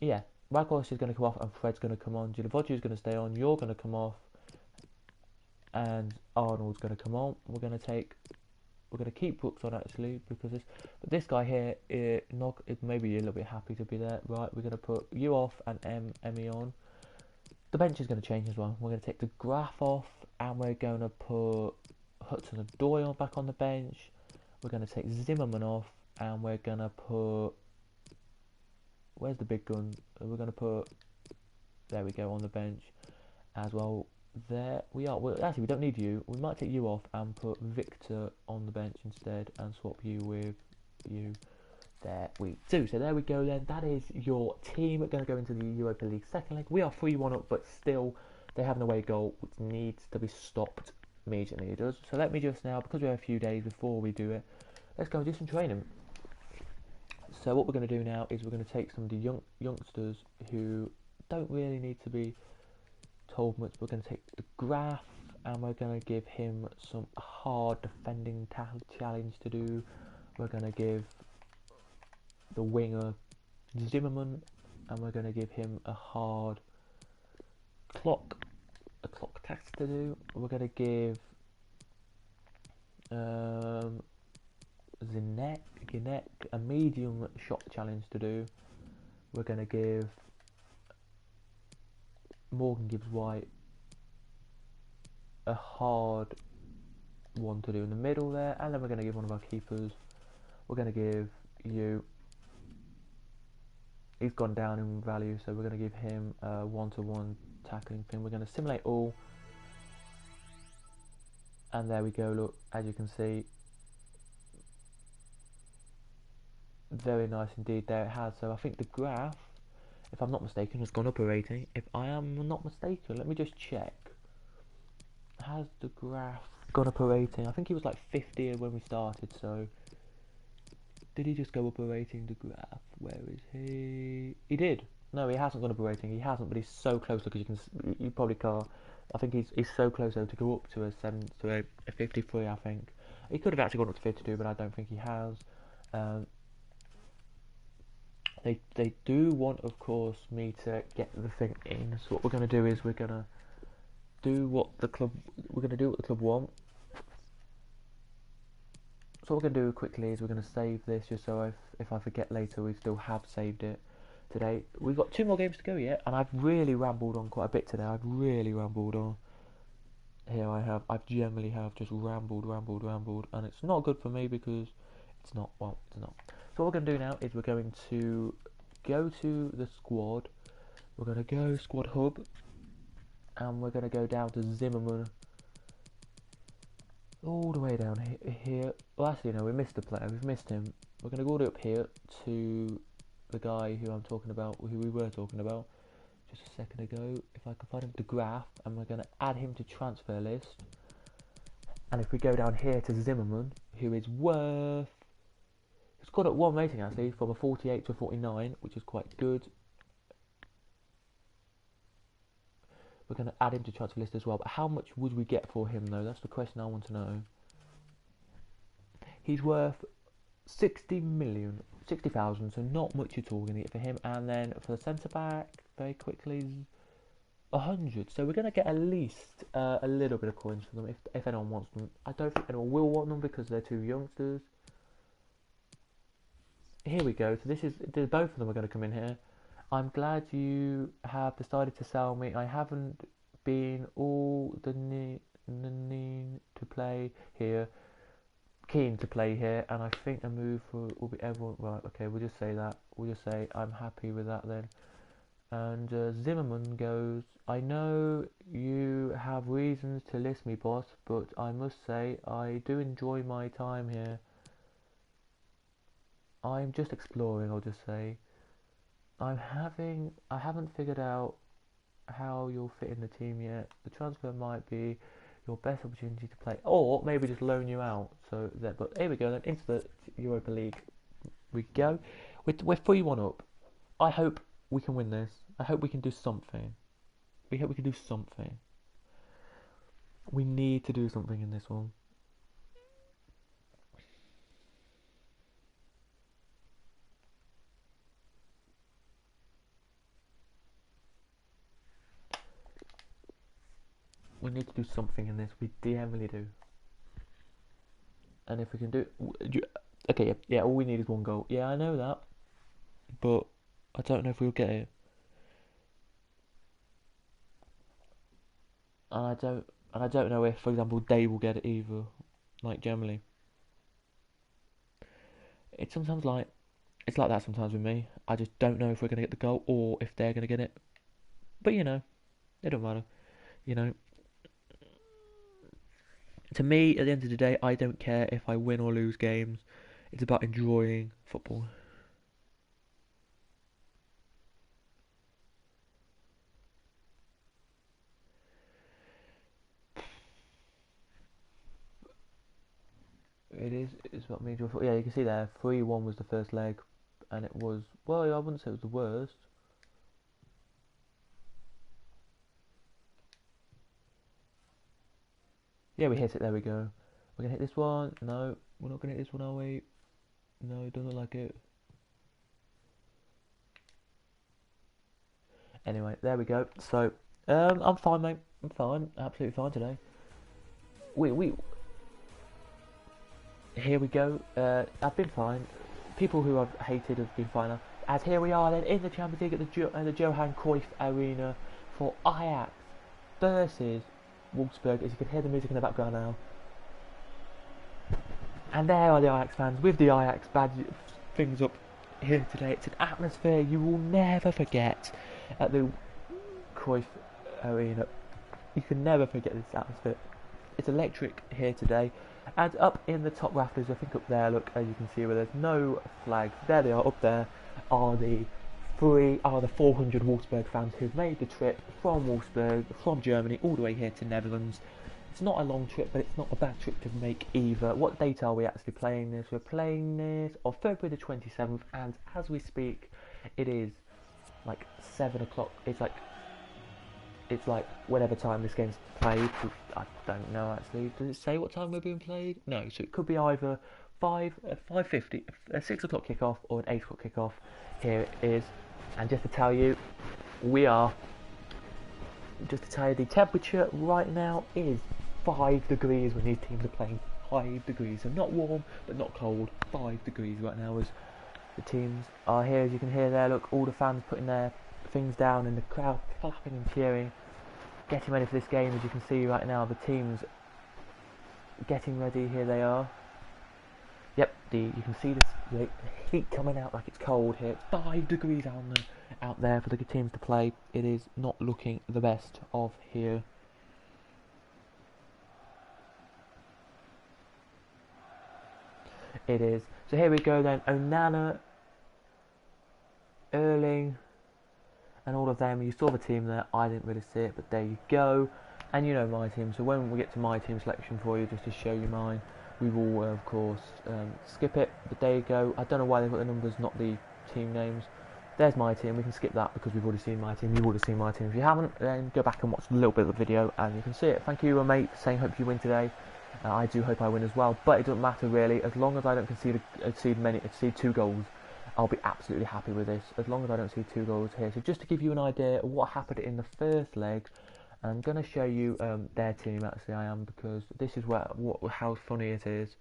yeah, Waghorst is going to come off and Fred's going to come on. Gianavoggio is going to stay on, you're going to come off, and Arnold's going to come on. We're going to keep Brooks on actually because this guy here it may be a little bit happy to be there. Right, we're going to put you off and Emmy on. The bench is going to change as well. We're going to take the Graf off and we're going to put Hudson Doyle back on the bench. We're going to take Zimmerman off and we're going to put, where's the big gun? We're going to put, there we go, on the bench as well. There we are. Well, actually, we don't need you. We might take you off and put Victor on the bench instead and swap you with you. There we do. So there we go then. That is your team. We're going to go into the Europa League second leg. We are 3-1 up, but still they have an away goal which needs to be stopped immediately. It does. So let me just now, because we have a few days before we do it, let's go and do some training. So what we're going to do now is we're going to take some of the youngsters who don't really need to be told much. We're going to take the Graf and we're going to give him some hard defending challenge to do. We're going to give the winger Zimmerman and we're going to give him a hard clock task to do. We're going to give Zinek a medium shot challenge to do. We're going to give Morgan Gibbs White a hard one to do in the middle there, and then we're going to give one of our keepers, we're going to give you, he's gone down in value, so we're going to give him a 1-to-1 tackling pin. We're going to simulate all, and there we go. Look, as you can see, very nice indeed. There it has. So I think the Graf, if I'm not mistaken, has gone up a rating. If I am not mistaken, let me just check. Has the Graf gone up a rating? I think he was like 50 when we started, so did he just go up a rating, the Graf? Where is he? He did. No, he hasn't gone up a rating. He hasn't, but he's so close. Look, as you probably can't. I think he's so close though to go up to a 53. I think he could have actually gone up to 52, but I don't think he has. They do want, of course, me to get the thing in. So what we're going to do is we're going to do what the club want. So what we're going to do quickly is we're going to save this, just so if I forget later, we still have saved it today. We've got 2 more games to go yet, and I've really rambled on quite a bit today. I've really rambled on. Here I generally have just rambled, and it's not good for me because it's not. So what we're going to do now is we're going to go to the squad. We're going to go squad hub, and we're going to go down to Zimmerman. All the way down here. Well, actually, no, we missed a player. We've missed him. We're going to go all the way up here to the guy who I'm talking about, who we were talking about just a second ago. If I can find him, the Graf, and we're going to add him to transfer list. And if we go down here to Zimmerman, who is worth, he's got at 1 rating actually, from a 48 to a 49, which is quite good. We're going to add him to transfer list as well. But how much would we get for him though? That's the question I want to know. He's worth 60,000, so not much at all going to get for him. And then for the centre back, very quickly, 100. So we're going to get at least a little bit of coins for them if anyone wants them. I don't think anyone will want them because they're 2 youngsters. Here we go. So both of them are going to come in here. I'm glad you have decided to sell me. I haven't been all the to play here, keen to play here, and I think the move will be everyone. Right, okay, we'll just say that. We'll just say I'm happy with that then. And Zimmerman goes, I know you have reasons to list me, boss, but I must say I do enjoy my time here. I'm just exploring, I'll just say. I haven't figured out how you'll fit in the team yet. The transfer might be your best opportunity to play, or maybe just loan you out. So that, but here we go then, into the Europa League we go. We're 3-1 up. I hope we can win this. I hope we can do something. We hope we can do something. We need to do something in this one. We need to do something in this. We definitely do. And if we can do it, okay, yeah, all we need is one goal. Yeah, I know that, but I don't know if we'll get it. And I don't know if, for example, they will get it either. Like generally, it's sometimes like it's like that sometimes with me. I just don't know if we're gonna get the goal or if they're gonna get it. But you know, it don't matter. You know, to me, at the end of the day, I don't care if I win or lose games. It's about enjoying football. It's what me enjoy football. Yeah, you can see there, 3-1 was the first leg, and it was, well, I wouldn't say it was the worst. Yeah, we hit it, there we go. We're gonna hit this one. No, we're not gonna hit this one, are we? No, it doesn't look like it. Anyway, there we go. So, I'm fine, mate. I'm fine, absolutely fine today. We Here we go. I've been fine. People who I've hated have been fine. As here we are then in the Champions League at the Johan Cruyff Arena for Ajax versus Wolfsburg. As you can hear the music in the background now. And there are the Ajax fans with the Ajax badge things up here today. It's an atmosphere you will never forget at the Cruyff Arena. You can never forget this atmosphere. It's electric here today. And up in the top rafters, I think up there, look, as you can see where there's no flags, there they are, up there are the 400 Wolfsburg fans who've made the trip from Wolfsburg, from Germany, all the way here to Netherlands. It's not a long trip, but it's not a bad trip to make either. What date are we actually playing this? We're playing this on February the 27th, and as we speak, it is like 7 o'clock. It's like whatever time this game's played. I don't know actually. Does it say what time we're being played? No, so it could be either 5:50, a 6 o'clock kickoff, or an 8 o'clock kickoff. Here it is, and just to tell you, the temperature right now is 5 degrees when these teams are playing. 5 degrees, so not warm but not cold. 5 degrees right now as the teams are here. As you can hear there, look, all the fans putting their things down and the crowd clapping and cheering, getting ready for this game. As you can see right now, the teams getting ready. Here they are. Yep, you can see the heat coming out like it's cold here. It's 5 degrees out there for the teams to play. It is not looking the best of here. It is. So here we go then. Onana, Erling, and all of them. You saw the team there. I didn't really see it, but there you go. And you know my team. So when we get to my team selection for you, just to show you mine, we will of course skip it. But there you go. I don't know why they've got the numbers, not the team names. There's my team. We can skip that because we've already seen my team. You've already seen my team. If you haven't, then go back and watch a little bit of the video and you can see it. Thank you, mate, for saying hope you win today. I do hope I win as well, but it doesn't matter really. As long as I don't concede 2 goals, I'll be absolutely happy with this. As long as I don't see 2 goals here. So just to give you an idea of what happened in the first leg, I'm going to show you their team. Actually, I am, because this is how funny it is.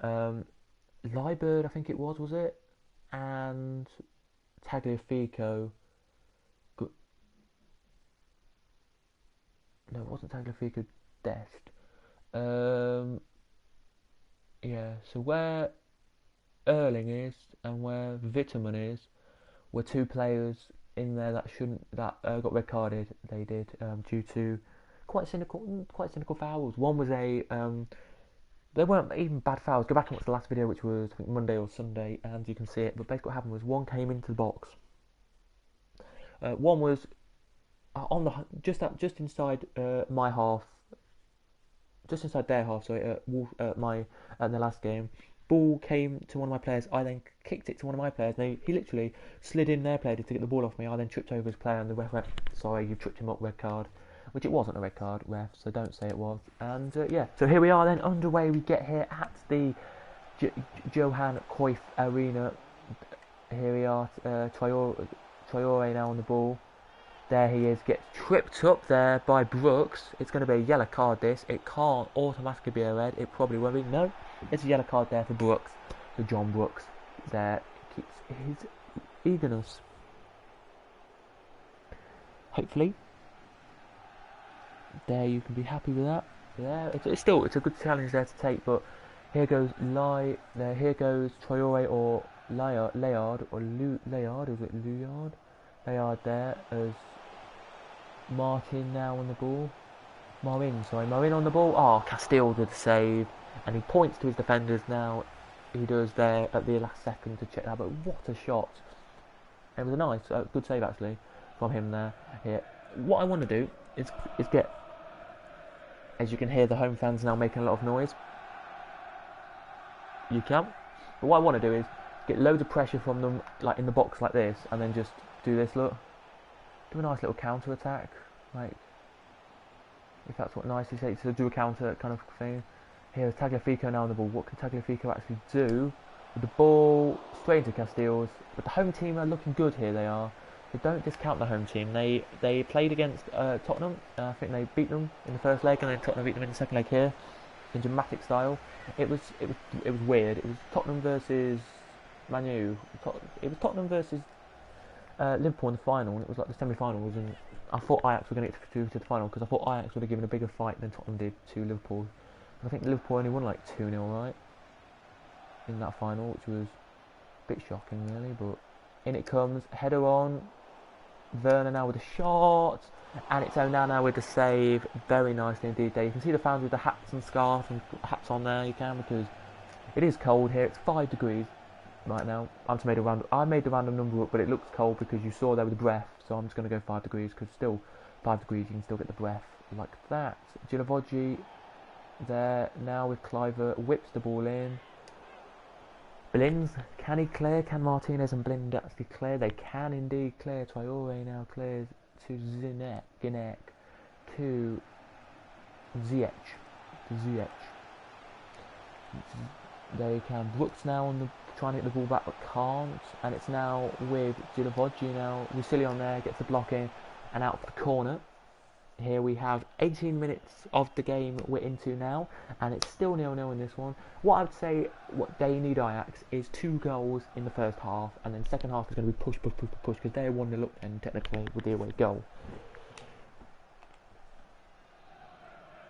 Liebert, I think it was it? And Tagliafico. No, it wasn't Tagliafico. Dest. Yeah, so where Erling is and where Vitamin is were two players in there that shouldn't that got red carded. They did due to quite cynical fouls. One was a they weren't even bad fouls. Go back and watch the last video, which was I think Monday or Sunday, and you can see it. But basically, what happened was one came into the box. One was on the just inside my half, just inside their half. Sorry, in the last game, ball came to one of my players. I then kicked it to one of my players. He literally slid in their player to get the ball off me. I then tripped over his player, and the ref went, "Sorry, you tripped him up, red card." Which it wasn't a red card, ref. So don't say it was. And yeah, so here we are then underway. We get here at the Johan Cruyff Arena. Here we are. Traore now on the ball. There he is, gets tripped up there by Brooks. It's going to be a yellow card this. It can't automatically be a red. It probably will be. No, it's a yellow card there for Brooks. For John Brooks. There keeps his eagerness. Hopefully. There you can be happy with that. There, it's a good challenge there to take, but here goes here goes Traore or Layard, is it Luyard? Layard there as Martin now on the ball. Marin on the ball. Oh, Castile with the save. And he points to his defenders now. He does there at the last second to check that. But what a shot. It was a nice, good save actually from him there. Here. What I want to do is get, as you can hear the home fans now making a lot of noise. You can. But what I want to do is get loads of pressure from them, like in the box like this, and then just do this, look. Do a nice little counter attack, like if that's what Nicey says, to do a counter kind of thing. Here's Tagliafico now on the ball. What can Tagliafico actually do with the ball straight into Castiles? But the home team are looking good here. They are. So don't discount the home team. They played against Tottenham. I think they beat them in the first leg, and then Tottenham beat them in the second leg here, in dramatic style. It was weird. It was Tottenham versus Man U. It was Tottenham versus Liverpool in the final, and it was like the semi-finals, and I thought Ajax were going to get to the final because I thought Ajax would have given a bigger fight than Tottenham did to Liverpool. But I think Liverpool only won like 2-0, right, in that final, which was a bit shocking really, but in it comes, header on, Werner now with a shot, and it's Onana with the save, very nicely indeed there. You can see the fans with the hats and scarves and hats on there, you can, because it is cold here, it's 5 degrees. Right now, I made the random number up, but it looks cold because you saw there with the breath, so I'm just going to go 5 degrees because still 5 degrees you can still get the breath like that. Gilavoggi there now with Cliver, whips the ball in. Blinds, can he clear? Can Martinez and Blind actually clear? They can indeed clear. Traore now clears to Ginek to Ziyech. There you can. Brooks now on the trying to get the ball back but can't, and it's now with Gilavoggi now. Roussillon there gets the block in and out for the corner. Here we have 18 minutes of the game we're into now, and it's still 0-0 in this one. What I would say, what they need Ajax is 2 goals in the first half, and then second half is going to be push, because they're 1-0 up and technically with the away goal.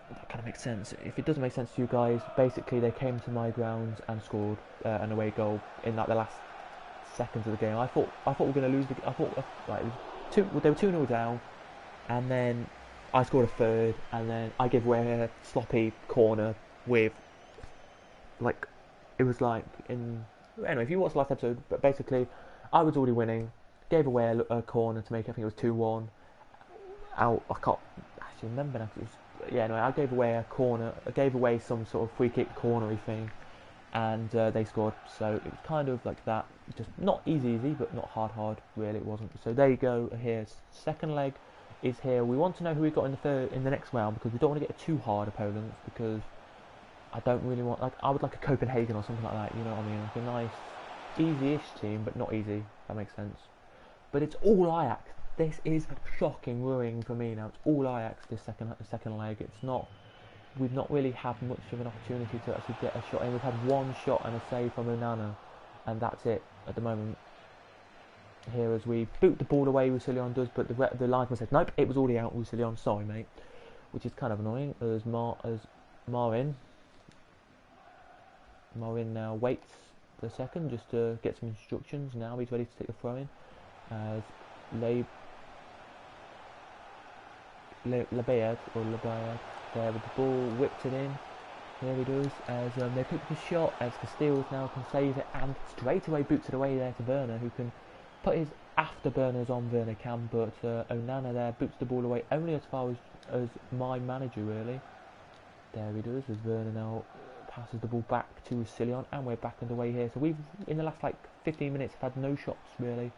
That kind of makes sense. If it doesn't make sense to you guys, basically they came to my grounds and scored an away goal in like the last seconds of the game. I thought we were going to lose. I thought like they were 2-0 down, and then I scored a third, and then I gave away a sloppy corner with like it was like in anyway. If you watched the last episode, but basically I was already winning, gave away a corner to make it, I think it was 2-1. Out. I can't actually remember now. Yeah, anyway, I gave away a corner. I gave away some sort of free kick cornery thing, and they scored. So it was kind of like that. Just not easy, but not hard. Really, it wasn't. So there you go. Here, second leg is here. We want to know who we got in the next round because we don't want to get too hard opponents because I don't really want I would like a Copenhagen or something like that. You know what I mean? Like a nice, easy-ish team, but not easy. If that makes sense. But it's all Ajax. This is shocking, worrying for me now. It's all Ajax this second leg. It's not. We've not really had much of an opportunity to actually get a shot in. We've had one shot and a save from Onana, and that's it at the moment. Here as we boot the ball away, Roussillon does, but the linesman said nope, it was already out. Roussillon, sorry mate, which is kind of annoying. As Morin now waits for a second just to get some instructions. Now he's ready to take the throw in as Labayad there with the ball, whipped it in. Here he does as they pick the shot as Casteels now can save it and straight away boots it away there to Werner, who can put his afterburners on. Werner can, but Onana there boots the ball away only as far as my manager really. There he does as Werner now passes the ball back to Cillian, and we're back underway here. So we've in the last like 15 minutes have had no shots really,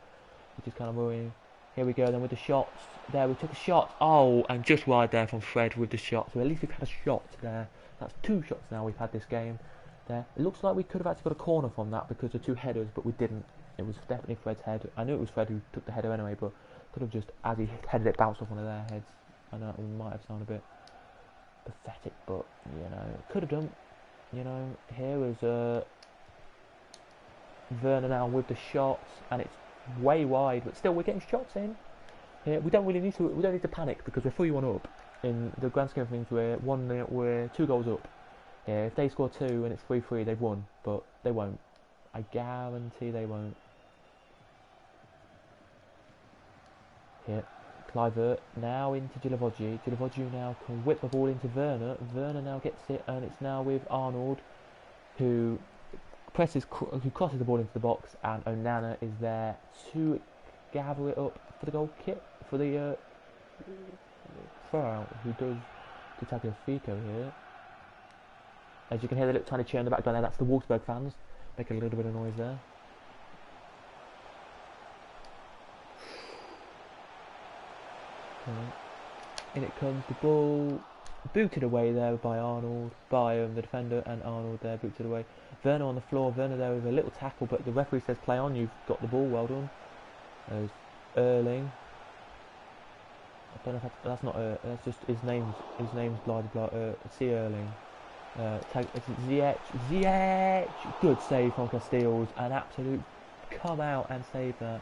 which is kind of worrying. Here we go then with the shots. There we took a shot. Oh, and just wide there from Fred with the shot. So at least we've had a shot there. That's 2 shots now we've had this game. There. It looks like we could have actually got a corner from that because of 2 headers, but we didn't. It was definitely Fred's head. I knew it was Fred who took the header anyway, but could have just, as he headed it, bounced off one of their heads. I know it might have sounded a bit pathetic, but you know, it could have done. You know, here was Werner now with the shots, and it's way wide, but still we're getting shots in. Here we don't need to panic because we're 3-1 up. In the grand scheme of things, we're 2 goals up. Yeah, if they score 2 and it's 3-3, they've won, but they won't. I guarantee they won't. Here, Kluivert now into Gilavogi. Gilavogi now can whip the ball into Werner. Werner now gets it, and it's now with Arnold, who crosses the ball into the box, and Onana is there to gather it up for the goal kick for the throw out. Who does the Tagliafico here? As you can hear the little tiny cheer in the background there, that's the Wolfsburg fans making a little bit of noise there. In it comes the ball, booted away there by Arnold, by the defender, and Arnold there booted away. Werner on the floor, Werner there with a little tackle, but the referee says play on, you've got the ball, well done. There's Erling. I don't know if that's not that's just his name's blah blah blah. C Erling. Ziyech, good save from Casteels, an absolute come out and save that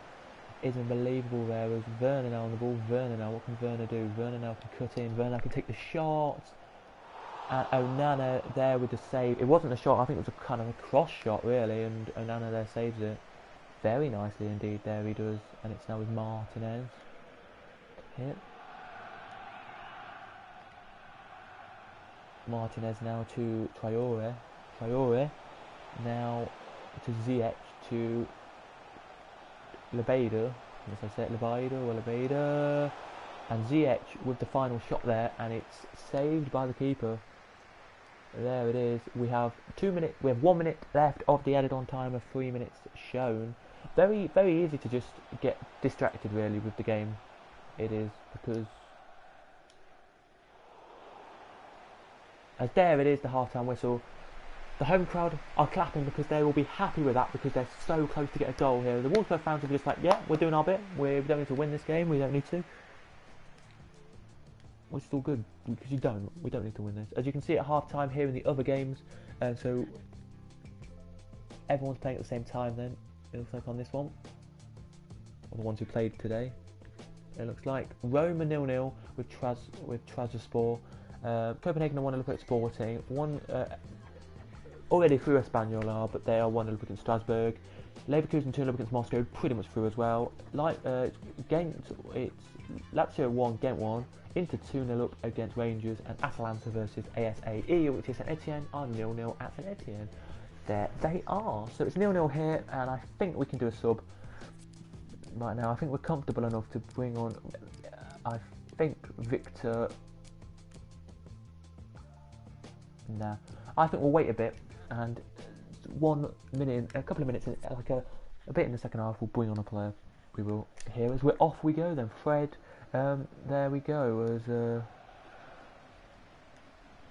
is unbelievable. There was Werner now on the ball. Werner now, what can Werner do? Werner now can cut in. Werner can take the shot, and Onana there with the save. It wasn't a shot. I think it was a kind of a cross shot really, and Onana there saves it very nicely indeed. There he does, and it's now with Martinez. Here. Martinez now to Traore. Traore now to Ziyech to Lebeda. As I said, Lebeda, and Ziyech with the final shot there, and it's saved by the keeper. There it is. We have 2 minutes. We have 1 minute left of the added-on time of 3 minutes shown. Very, very easy to just get distracted really with the game. It is because. As there it is, the half-time whistle. The home crowd are clapping because they will be happy with that because they're so close to get a goal here. The Wolfsburg fans are just like, yeah, we're doing our bit. We don't need to win this game. We don't need to. Which is all good because we don't need to win this. As you can see at half-time here in the other games, so everyone's playing at the same time. Then it looks like on this one, or the ones who played today. It looks like Roma 0-0 with Trabzonspor. Copenhagen are 1-0 at Sporting. Already through Espanyol, but they are 1-0 against Strasbourg. Leverkusen 2-0 against Moscow, pretty much through as well. Like Ghent, it's Lazio 1, Ghent 1. Inter 2-0 up against Rangers, and Atalanta versus ASAE, which is St Etienne, are 0-0 at St Etienne. There they are. So it's 0-0 here, and I think we can do a sub right now. I think we're comfortable enough to bring on. I think Victor. Nah, I think we'll wait a bit, and 1 minute, a couple of minutes, like a bit in the second half, we'll bring on a player. We will. Here as we're off we go then. Fred, there we go. As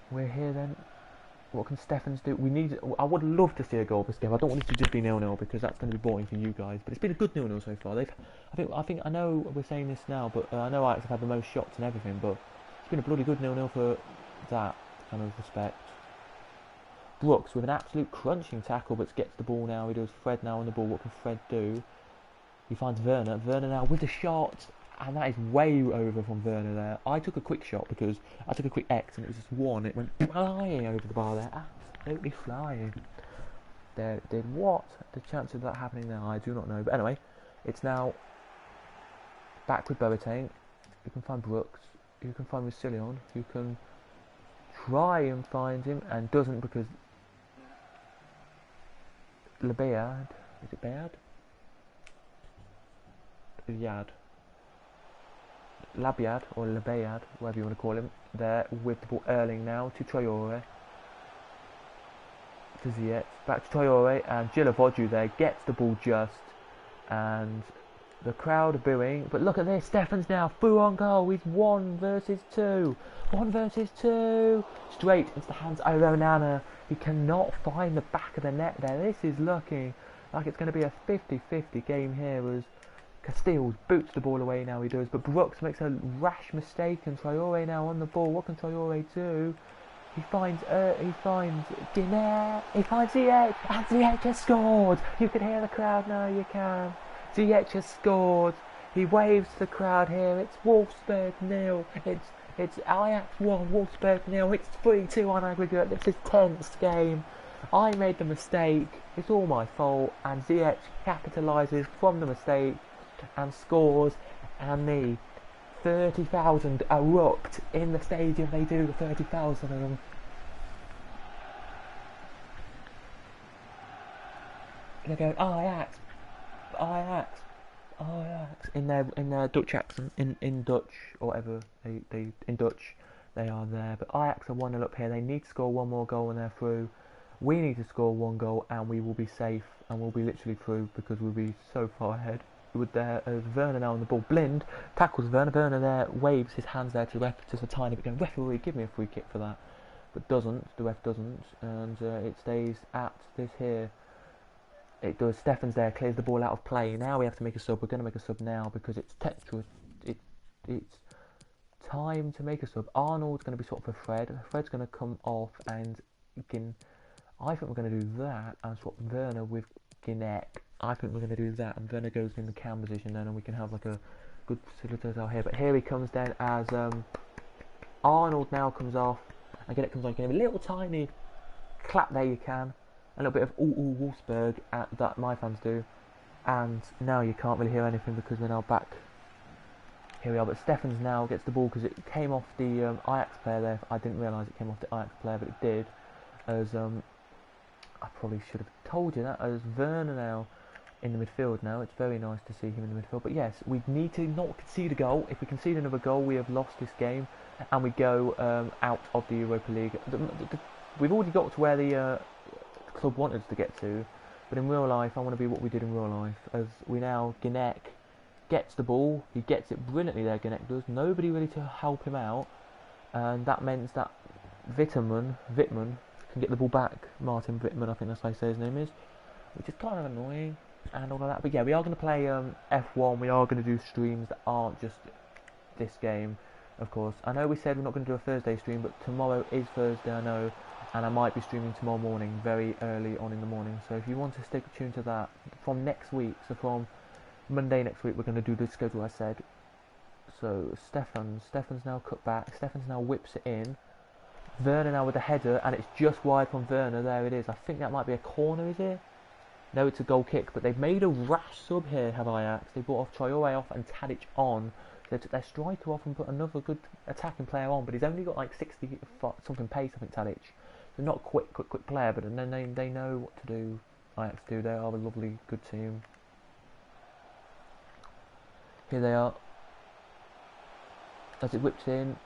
we're here then. What can Stephens do? I would love to see a goal this game. I don't want it to just be 0-0 because that's going to be boring for you guys. But it's been a good 0-0 so far. I know we're saying this now, but I know Ajax have had the most shots and everything. But it's been a bloody good 0-0 for that kind of respect. Brooks with an absolute crunching tackle, but gets the ball now. He does. Fred now on the ball. What can Fred do? He finds Werner. Werner now with the shot, And that is way over from Werner there. I took a quick shot because I took a quick X and it was just one. It went flying over the bar there. Absolutely flying. There did what? The chance of that happening there, I do not know. But anyway, it's now back with Boateng. You can find Brooks. You can find Roussillon. You can try and find him and doesn't because Lebayad. Is it Bayad? Yad. Labiad or Lebayad, whatever you want to call him, there with the ball. Erling now to Traore. To Ziyech. Back to Traore and Gilavodu there gets the ball just. And the crowd are booing. But look at this. Stefan's now through on goal. He's 1 versus 2. 1 versus 2. Straight into the hands of Onana. He cannot find the back of the net there. This is looking like it's going to be a 50-50 game here as Castells boots the ball away now he does. But Brooks makes a rash mistake and Traore now on the ball. What can Traore do? He finds Guinea. He finds Ziyech. And Ziyech has scored. You can hear the crowd now, you can. Ziyech has scored. He waves to the crowd here. It's Wolfsburg 0. It's Ajax 1, Wolfsburg 0. It's 3-2 on aggregate. This is tense game. I made the mistake. It's all my fault. And Ziyech capitalises from the mistake and scores. And the 30,000 erupt in the stadium. They do, the 30,000 of them. They're going Ajax, Ajax, Ajax in their Dutch accent, in Dutch or whatever they in Dutch they are there. But Ajax are 1-0 up here. They need to score one more goal and they're through. We need to score one goal and we will be safe and we'll be literally through because we'll be so far ahead. With there, Werner now on the ball. Blind tackles Werner. Werner there waves his hands there to the ref just a tiny bit, going, referee, give me a free kick for that. But doesn't. The ref doesn't, and it stays at this here. It does. Stefan's there, clears the ball out of play. Now we have to make a sub. We're going to make a sub now because it's it's time to make a sub. Arnold's going to be swapped for Fred. Fred's going to come off, and I think we're going to do that and swap Werner with Guinea. I think we're going to do that, and Werner goes in the cam position then, and we can have like a good facilitator out here. But here he comes then as Arnold now comes off, and Guinea comes on. You can have a little tiny clap there, you can. A little bit of ooh Wolfsburg that my fans do. And now you can't really hear anything because we're now back. Here we are, but Stefan's now gets the ball because it came off the Ajax player there. I didn't realise it came off the Ajax player, but it did. As I probably should have told you that. As Werner now in the midfield now. It's very nice to see him in the midfield. But yes, we need to not concede a goal. If we concede another goal, we have lost this game and we go out of the Europa League. We've already got to where the club wanted us to get to, but in real life, I want to be what we did in real life. As we now, Guinea gets the ball, he gets it brilliantly there, Guinea does. Nobody really to help him out, and that means that Wittmann can get the ball back. Martin Wittmann, I think that's how I say his name is, which is kind of annoying and all of that. But yeah, we are going to play F1. We are going to do streams that aren't just this game, of course. I know we said we're not going to do a Thursday stream, but tomorrow is Thursday, I know, and I might be streaming tomorrow morning, very early on in the morning. So if you want to stay tuned to that, from next week, so from Monday next week, we're going to do the schedule I said. So Stefan's now cut back, Stefan's now whips it in. Werner now with a header, and it's just wide from Werner. There it is. I think that might be a corner, is it? No, it's a goal kick. But they've made a rash sub here, have Ajax. They brought off Traore off and Tadic on. They took their striker off and put another good attacking player on. But he's only got like 60 something pace, I think, Tadic. So not a quick player, but then they know what to do. Ajax do. They are a lovely, good team. Here they are. As it whips in,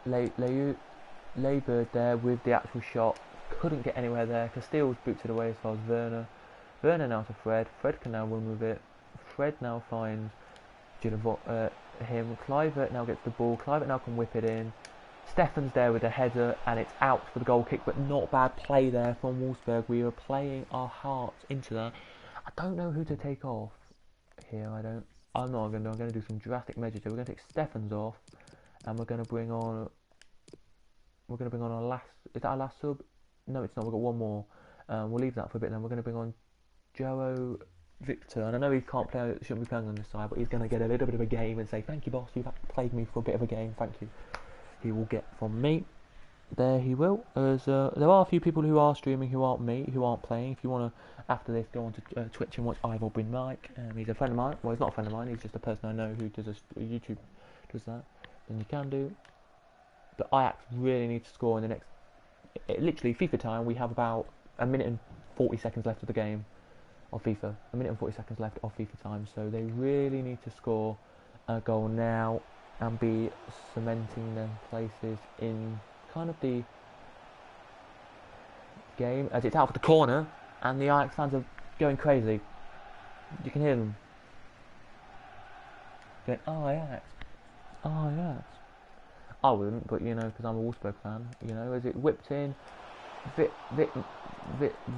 Leybird there with the actual shot. Couldn't get anywhere there. Castells boots it away as far as Werner. Werner now to Fred. Fred can now run with it. Fred now finds him. Kluivert now gets the ball. Kluivert now can whip it in. Stefan's there with a header, and it's out for the goal kick, but not bad play there from Wolfsburg. We are playing our hearts into that. I don't know who to take off here. I'm going to do some drastic measures here. We're going to take Stefan's off, and we're going to bring on our last. Is that our last sub? No, it's not. We've got one more. We'll leave that for a bit. Then we're going to bring on Joe Victor, and I know he shouldn't be playing on this side, but he's going to get a little bit of a game and say, thank you, boss, you've played me for a bit of a game, thank you. He will get from me. There he will. There are a few people who are streaming who aren't me, who aren't playing. If you want to, after this, go on to Twitch and watch Ivor Bin Mike. He's a friend of mine. Well, he's not a friend of mine. He's just a person I know who does a YouTube does that. Then you can do. But Ajax really need to score in the next. Literally FIFA time. We have about a minute and 40 seconds left of the game of FIFA. A minute and 40 seconds left of FIFA time. So they really need to score a goal now and be cementing their places in kind of the game as it's out for the corner and the Ajax fans are going crazy. You can hear them going, oh Ajax, oh Ajax. I wouldn't, but you know, because I'm a Wolfsburg fan, you know, as it whipped in,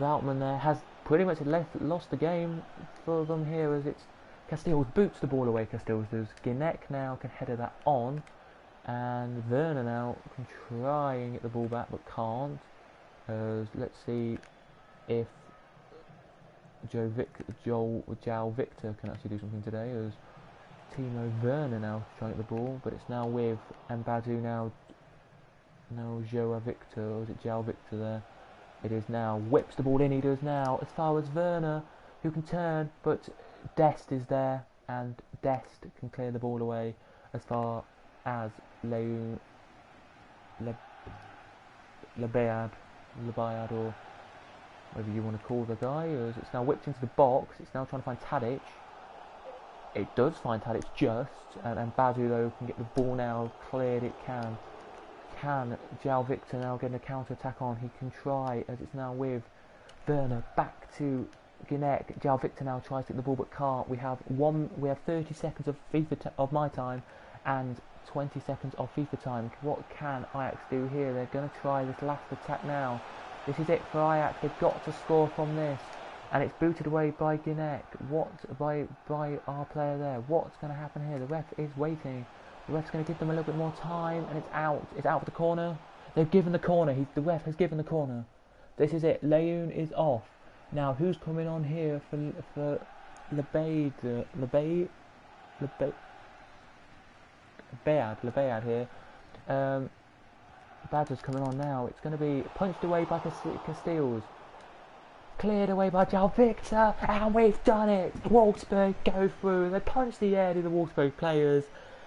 Veltman there has pretty much lost the game for them here as it's Castells boots the ball away. Castells does. Guinek now can header that on. And Werner now can try and get the ball back, but can't. Let's see if João Victor can actually do something today. As Timo Werner now trying to get the ball, but it's now with Mbadu now. No João Victor, or is it João Victor there? It is now. Whips the ball in. He does now as far as Werner, who can turn, but Dest is there, and Dest can clear the ball away as far as Lebayad, or whatever you want to call the guy, as it's now whipped into the box. It's now trying to find Tadic. It does find Tadic just, and Badu though can get the ball now cleared. It can João Victor now get a counter attack on? He can try as it's now with Werner back to Guinek. João Victor now tries to get the ball but can't. We have 30 seconds of of my time and 20 seconds of FIFA time. What can Ajax do here? They're going to try this last attack now. This is it for Ajax. They've got to score from this. And it's booted away by Guinek. By our player there. What's going to happen here? The ref is waiting. The ref's going to give them a little bit more time, and it's out. It's out for the corner. They've given the corner. The ref has given the corner. This is it. Leyoun is off. Now, who's coming on here for Lebayad here. Badger's coming on now. It's going to be punched away by Castells. Cleared away by João Victor, and we've done it. Wolfsburg go through. They punch the air to the Wolfsburg players.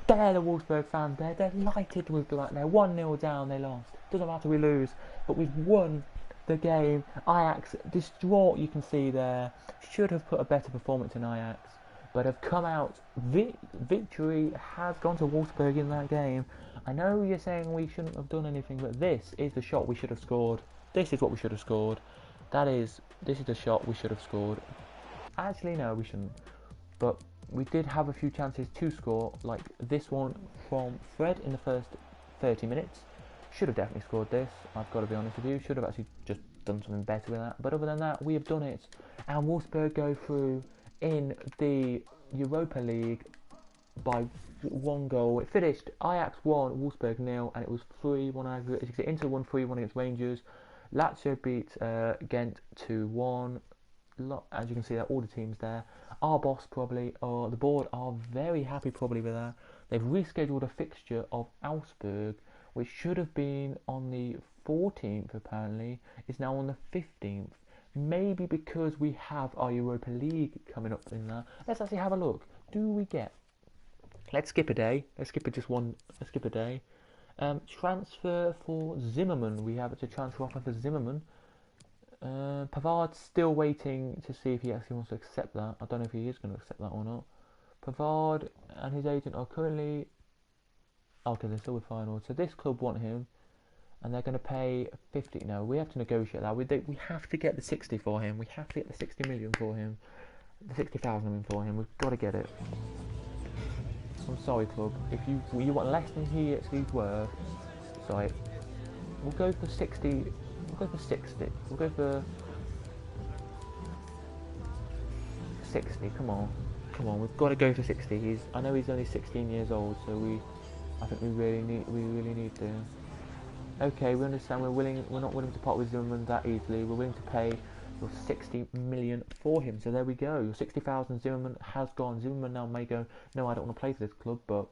They're the Wolfsburg fans. They're delighted with that. They're 1-0 down. They lost. Doesn't matter. We lose, but we've won the game. Ajax distraught. You can see there. Should have put a better performance in Ajax, but have come out. Victory has gone to Wolfsburg in that game. I know you're saying we shouldn't have done anything, but this is the shot we should have scored. This is what we should have scored. This is the shot we should have scored. Actually, no, we shouldn't. But we did have a few chances to score, like this one from Fred in the first 30 minutes. Should have definitely scored this. I've got to be honest with you. Should have actually just done something better with that. But other than that, we have done it. And Wolfsburg go through in the Europa League by 1 goal. It finished Ajax 1, Wolfsburg 0, and it was 3-1 aggregate. As you can see, Inter won 3-1 against Rangers. Lazio beat Ghent 2-1. As you can see, there all the teams there. Our boss probably, or the board, are very happy probably with that. They've rescheduled a fixture of Augsburg, which should have been on the 14th apparently, is now on the 15th. Maybe because we have our Europa League coming up in there. Let's actually have a look. Do we get... Let's skip a day. Let's skip a day. Transfer for Zimmerman. We have a transfer offer for Zimmerman. Pavard's still waiting to see if he actually wants to accept that. I don't know if he is going to accept that or not. Pavard and his agent are currently... Okay, they're still with Feyenoord. So this club want him, and they're going to pay 50. No, we have to negotiate that. We have to get the 60 for him. We have to get the 60 million for him. The 60,000 for him. We've got to get it. I'm sorry, club. If you want less than he's worth, sorry. We'll go for 60. We'll go for 60. We'll go for 60. Come on. We've got to go for 60. I know he's only 16 years old, so I think we really need to. Okay, we understand. We're not willing to part with Zimmerman that easily. We're willing to pay your 60 million for him. So there we go. Your 60,000 Zimmerman has gone. Zimmerman now may go, no, I don't want to play for this club, but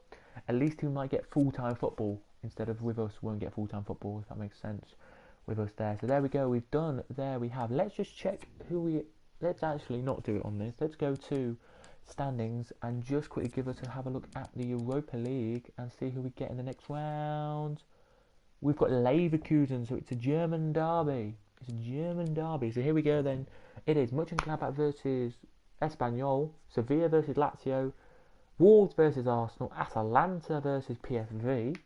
at least he might get full-time football instead of with us won't get full-time football, if that makes sense, with us there. So there we go. We've done. There we have. Let's just check who we. Let's actually not do it on this. Let's go to standings and just quickly have a look at the Europa League and see who we get in the next round. We've got Leverkusen, so it's a German derby. It's a German derby. So here we go then. It is Mönchengladbach versus Espanyol, Sevilla versus Lazio, Wolves versus Arsenal, Atalanta versus PSV,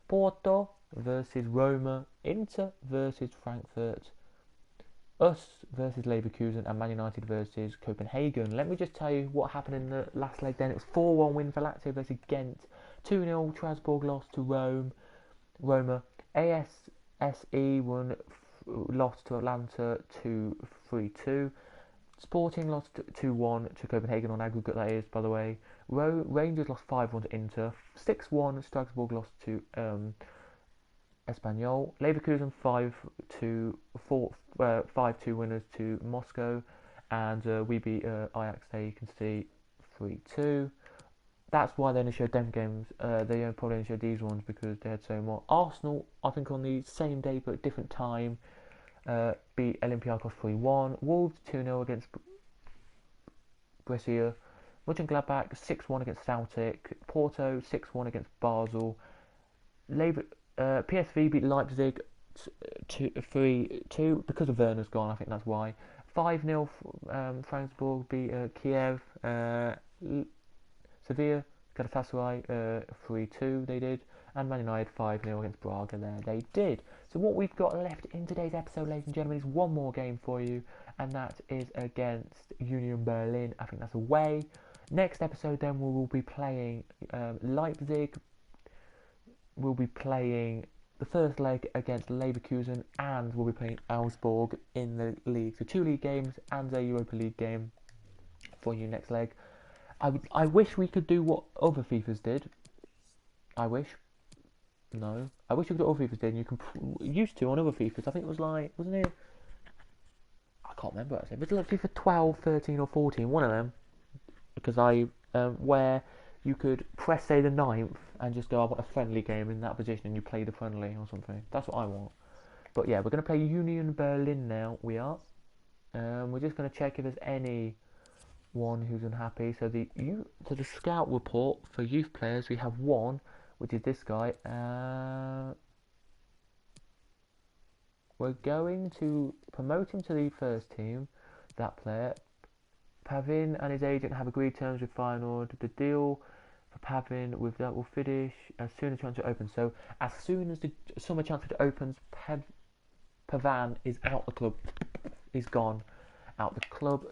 Porto versus Roma, Inter versus Frankfurt, us versus Leverkusen, and Man United versus Copenhagen. Let me just tell you what happened in the last leg then. It was 4-1 win for Lazio versus Ghent, 2-0 Strasbourg lost to Roma, ASSE lost to Atlanta 3-2. Sporting lost 2-1 to Copenhagen on aggregate, that is, by the way. Rangers lost 5-1 to Inter. 6-1 Strasbourg lost to Espanyol. Leverkusen 5-2 winners to Moscow. And we beat Ajax, there you can see, 3-2. That's why they only showed them games. They probably only showed these ones because they had so much. Arsenal, I think on the same day but different time, beat Olympiacos 3-1. Wolves 2-0 against Brescia. Mönchengladbach 6-1 against Celtic. Porto 6-1 against Basel. PSV beat Leipzig 3-2 because of Werner's gone. I think that's why. 5-0 Frankfurt beat Kiev. Sevilla, Galatasaray 3-2 they did, and Man United 5-0 against Braga there they did. So what we've got left in today's episode, ladies and gentlemen, is one more game for you, and that is against Union Berlin. I think that's away. Next episode then we will be playing Leipzig. We'll be playing the first leg against Leverkusen, and we'll be playing Augsburg in the league. So 2 league games and a Europa League game for you next leg. I wish we could do what other FIFAs did. I wish we could do what other FIFAs did. And you can used to on other FIFAs. I think it was like, wasn't it? I can't remember actually. But it was like FIFA 12, 13, or 14. One of them. Because where you could press say the 9th and just go, I want a friendly game in that position, and you play the friendly or something. That's what I want. But yeah, we're going to play Union Berlin now. We are. We're just going to check if there's any one who's unhappy. So the scout report for youth players, we have one, which is this guy. We're going to promote him to the first team. That player, Pavin, and his agent have agreed terms with Feyenoord. The deal for Pavin with that will finish as soon as transfer opens. So as soon as the summer transfer opens, Pavan is out the club. He's gone out the club.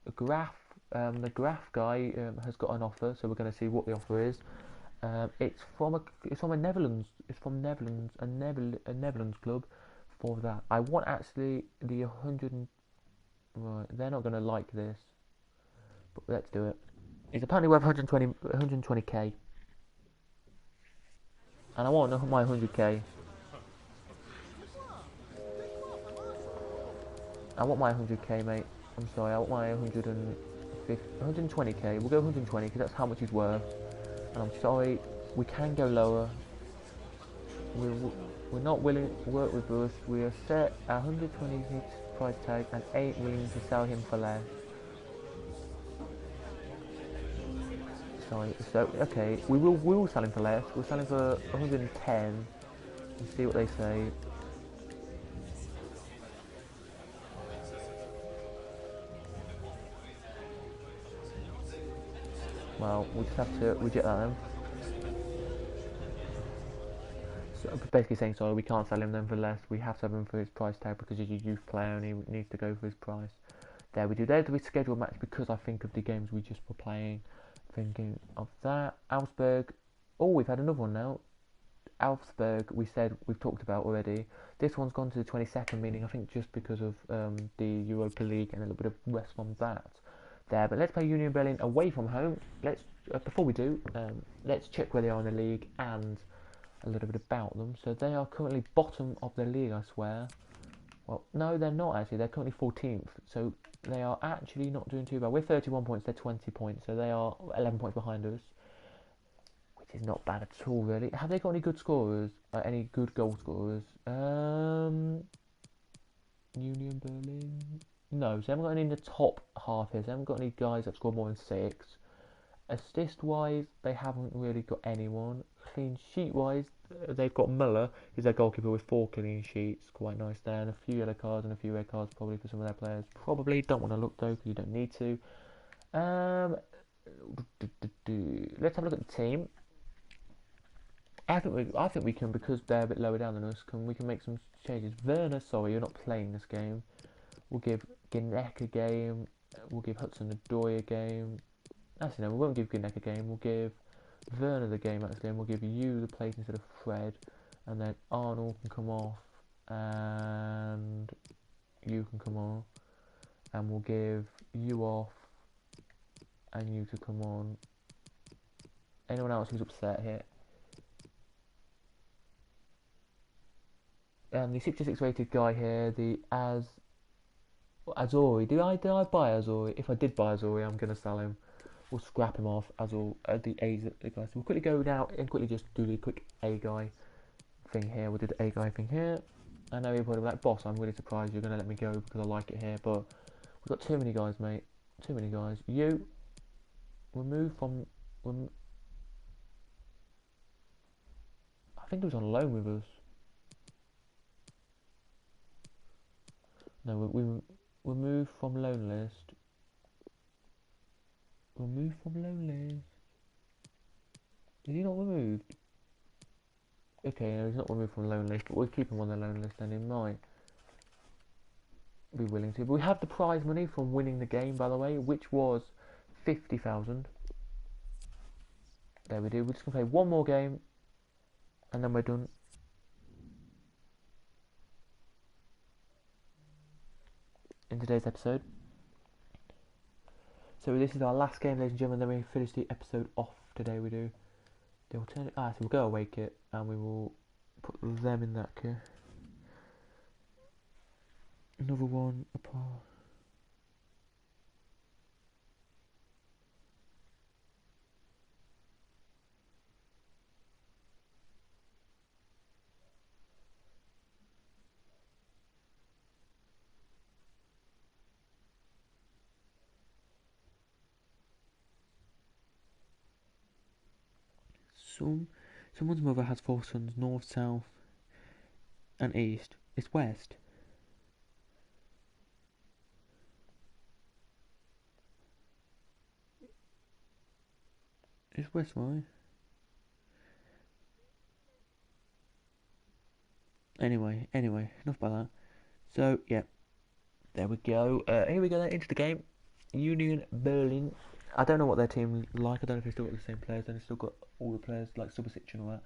The Graf guy has got an offer, so we're going to see what the offer is. It's from a Netherlands. It's from Netherlands, a Netherlands club. For that, I want actually the 100. Right, they're not going to like this, but let's do it. It's apparently worth 120k, and I want my 100k. I want my 100k, mate. I'm sorry, I want my 120k. We'll go 120 because that's how much he's worth. And I'm sorry, we can go lower. We're not willing to work with us. We are set at 120 price tag and 8 million to sell him for less. Sorry, so okay, we will sell him for less. We'll sell him for 110 and see what they say. Well, we'll just have to reject that then. So basically saying, sorry, we can't sell him then for less. We have to have him for his price tag because he's a youth player and he needs to go for his price. There we do. There's the rescheduled match because I think of the games we just were playing. Thinking of that. Augsburg. Oh, we've had another one now. Augsburg, we've talked about already. This one's gone to the 22nd, meaning I think just because of the Europa League and a little bit of rest from that. There, but let's play Union Berlin away from home. Let's before we do, let's check where they are in the league and a little bit about them. So they are currently bottom of the league, I swear. Well, no, they're not actually. They're currently 14th, so they are actually not doing too bad. We're 31 points, they're 20 points, so they are 11 points behind us, which is not bad at all, really. Have they got any good scorers? Any good goal scorers? Union Berlin? No, so they haven't got any in the top half here. So they haven't got any guys that score more than 6. Assist-wise, they haven't really got anyone. Clean sheet-wise, they've got Muller, who's their goalkeeper with 4 clean sheets. Quite nice there. And a few yellow cards and a few red cards probably for some of their players. Probably don't want to look though because you don't need to. Let's have a look at the team. I think we can, because they're a bit lower down than us. We can make some changes. Werner, sorry, you're not playing this game. We'll give Ginnek a game. We'll give Hudson-Odoi a game. Actually, no, we won't give Ginnek a game. We'll give Werner the game, actually, and we'll give you the place instead of Fred. And then Arnold can come off, and you can come on. And we'll give you off, and you to come on. Anyone else who's upset here? And the 66 rated guy here, the Azori. Did I buy Azori? If I did buy Azori, I'm going to sell him. We'll scrap him off as all the A's guys. So we'll quickly go now and quickly just do the quick A guy thing here. We'll do the A guy thing here. I know you're probably like, boss, I'm really surprised you're going to let me go because I like it here, but we've got too many guys, mate. Too many guys. You remove from. I think he was on loan with us. No, we'll move from loan list. Remove from loan list. Is he not removed? Okay, no, he's not removed from the loan list, but we'll keep him on the loan list and he might be willing to. But we have the prize money from winning the game, by the way, which was 50,000. There we do. We're just going to play one more game and then we're done. In today's episode. So this is our last game, ladies and gentlemen, then we finish the episode off today. We do the alternative. So we'll go away kit and we will put them in that kit. Another one apart. Someone's mother has 4 sons, north, south, and east. It's west. It's west, why? Anyway, enough about that. So, yeah, there we go. Here we go then, into the game. Union Berlin. I don't know what their team like. I don't know if they've still got the same players. They've still got all the players like Subasic and all that.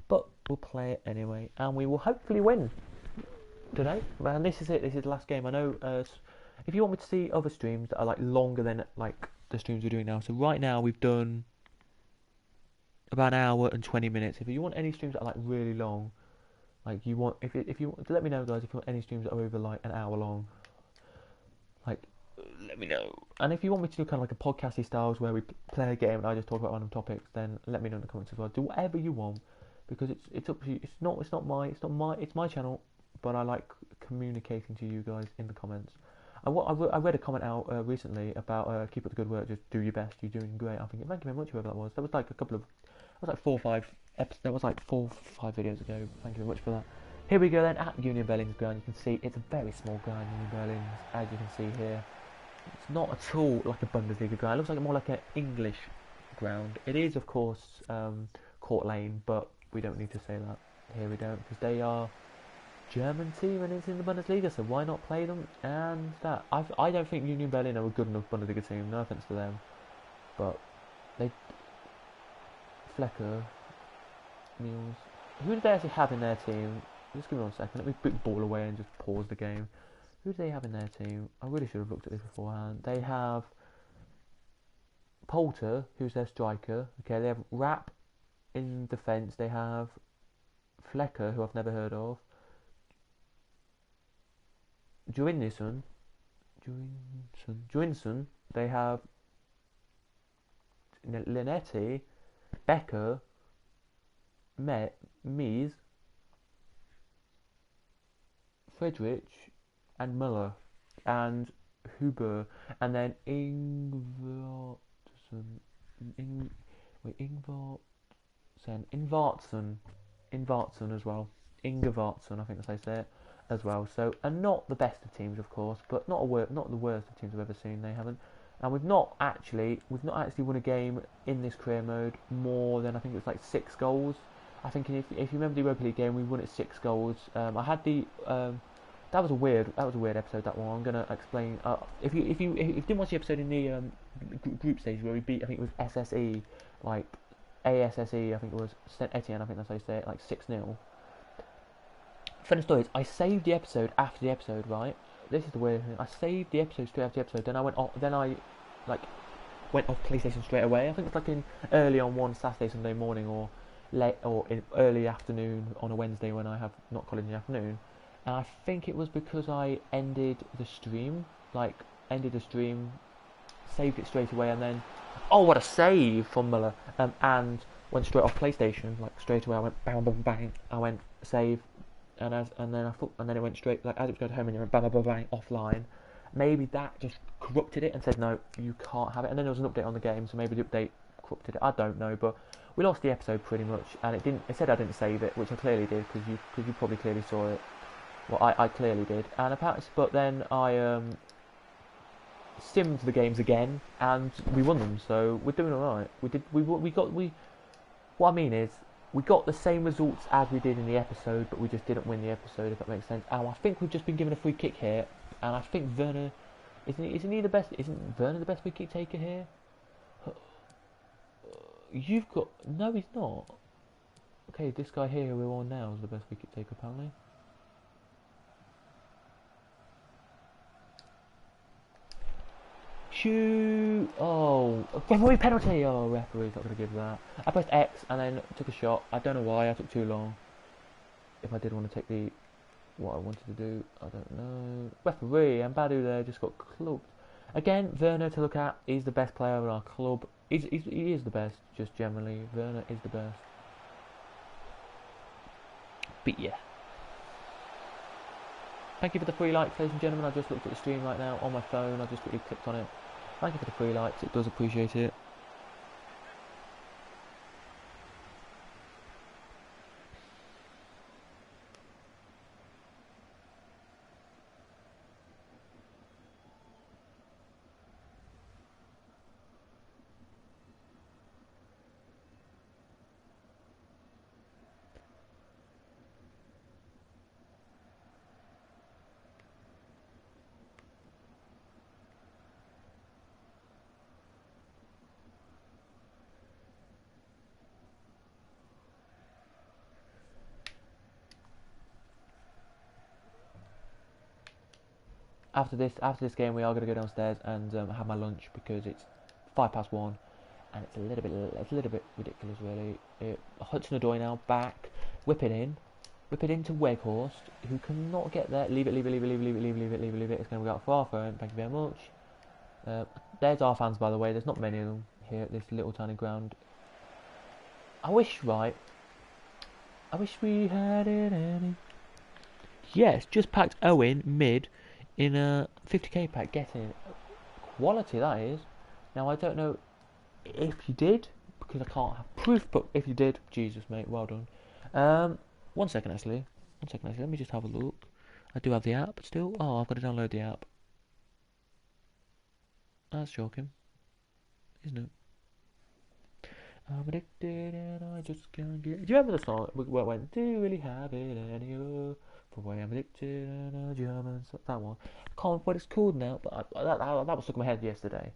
But we'll play it anyway, and we will hopefully win today. And this is it. This is the last game. I know. If you want me to see other streams that are like longer than like the streams we're doing now. So right now we've done about an hour and 20 minutes. If you want any streams that are like really long, like you want, if you want, let me know, guys. If you want any streams that are over like an hour long, like let me know. And if you want me to do kind of like a podcasty styles where we play a game and I just talk about random topics, then let me know in the comments as well. Do whatever you want because it's up to you. It's my channel, but I like communicating to you guys in the comments. I read a comment out recently about keep up the good work, just do your best, you're doing great. I think thank you very much, whoever that was. That was like like 4 or 5 episodes. That was like 4 or 5 videos ago. Thank you very much for that. Here we go then at Union Berlin's ground. You can see it's a very small ground, Union Berlin's, as you can see here. It's not at all like a Bundesliga ground. It looks like more like an English ground. It is, of course, Court Lane, but we don't need to say that. Here we don't, because they are German team and it's in the Bundesliga, so why not play them? And that I don't think Union Berlin are a good enough Bundesliga team. No offense to them, but they Flecker, Mules. Who do they actually have in their team? Just give me 1 second. Let me put the ball away and just pause the game. Who do they have in their team? I really should have looked at this beforehand. They have Poulter, who's their striker. Okay, they have Rapp in defence. They have Flecker, who I've never heard of. Joinson, they have Linetti, Becker, Mies, Friedrich, and Müller, and Huber, and then Ingvartsen, Ingvartsen as well. Ingvartsen, I think that's how you say it, as well. So, and not the best of teams, of course, but not the worst of teams I've ever seen. They haven't, and we've not actually won a game in this career mode more than I think it was like 6 goals. I think if you remember the Europa League game, we won it 6 goals. I had the that was a weird episode, that one. I'm gonna explain. If you didn't watch the episode in the group stage where we beat, I think it was SSE, like ASSE, I think it was Saint Etienne, I think that's how you say it, like 6-0. Funny story is, I saved the episode after the episode, right? This is the weird thing. I saved the episode straight after the episode. Then I went off. Like went off PlayStation straight away. I think it's like in early on one Saturday, Sunday morning, or late or in early afternoon on a Wednesday when I have not college in the afternoon. And I think it was because I ended the stream, saved it straight away, and then, oh, what a save from Muller, and went straight off PlayStation, like straight away. I went bang, bang, bang. I went save, and then it went straight, like as it was going home, and it went bang, bang, bang, bang offline. Maybe that just corrupted it and said no, you can't have it. And then there was an update on the game, so maybe the update corrupted it. I don't know, but we lost the episode pretty much, and it didn't. It said I didn't save it, which I clearly did because you probably clearly saw it. Well, I clearly did, and apparently, but then I simmed the games again, and we won them. So we're doing all right. What I mean is, we got the same results as we did in the episode, but we just didn't win the episode. If that makes sense. And I think we've just been given a free kick here, and I think Werner isn't he the best? Isn't Werner the best free kick taker here? You've got no, he's not. Okay, this guy here we're on now is the best free kick taker apparently. Shoot! Oh, referee penalty! Oh, referee's not going to give that. I pressed X and then took a shot. I don't know why, I took too long. If I did want to take what I wanted to do, I don't know. Referee, and Badu there just got clubbed. Again, Werner to look at, he's the best player in our club. He is the best, just generally. Werner is the best. But yeah. Thank you for the free likes, ladies and gentlemen. I just looked at the stream right now on my phone. I just quickly clicked on it. Thank you for the free likes. It does appreciate it. After this game, we are going to go downstairs and have my lunch because it's 1:05, and it's a little bit ridiculous, really. Hudson Odoi now back, whip it into Weghorst, who cannot get there. Leave it. It's going to go out far for him. Thank you very much. There's our fans, by the way. There's not many of them here at this little tiny ground. I wish we had it any. Yes, just packed Owen mid. In a 50k pack, getting quality that is. Now I don't know if you did because I can't have proof, but if you did, Jesus mate, well done. 1 second actually. Let me just have a look. I do have the app still. Oh, I've got to download the app. That's shocking, isn't it? I'm addicted and I just can't get. Do you remember the song? What went? Do you really have it anymore? For why I'm addicted and a German. That one. I can't remember what it's called now, but that was stuck in my head yesterday.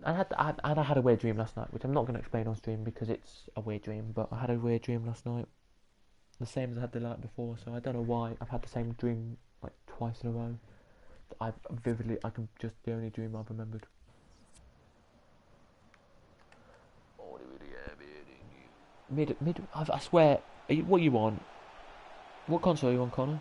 I had a weird dream last night, which I'm not going to explain on stream because it's a weird dream. But I had a weird dream last night, the same as I had the night before. So I don't know why I've had the same dream like twice in a row. I can just the only dream I've remembered. Mid. I swear. What you want? What console are you on, Connor?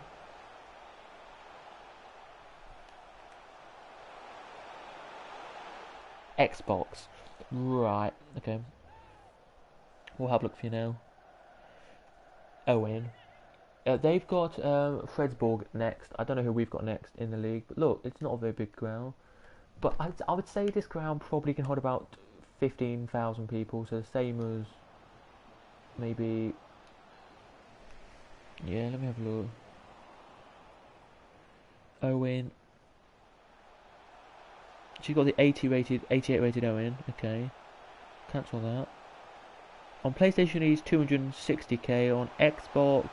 Xbox. Right, okay. We'll have a look for you now. Owen. They've got Fredsborg next. I don't know who we've got next in the league, but look, it's not a very big ground. But I would say this ground probably can hold about 15,000 people, so the same as maybe. Yeah, let me have a look. Owen. She's got the 88 rated Owen. Okay, cancel that. On PlayStation, he's 260k. On Xbox,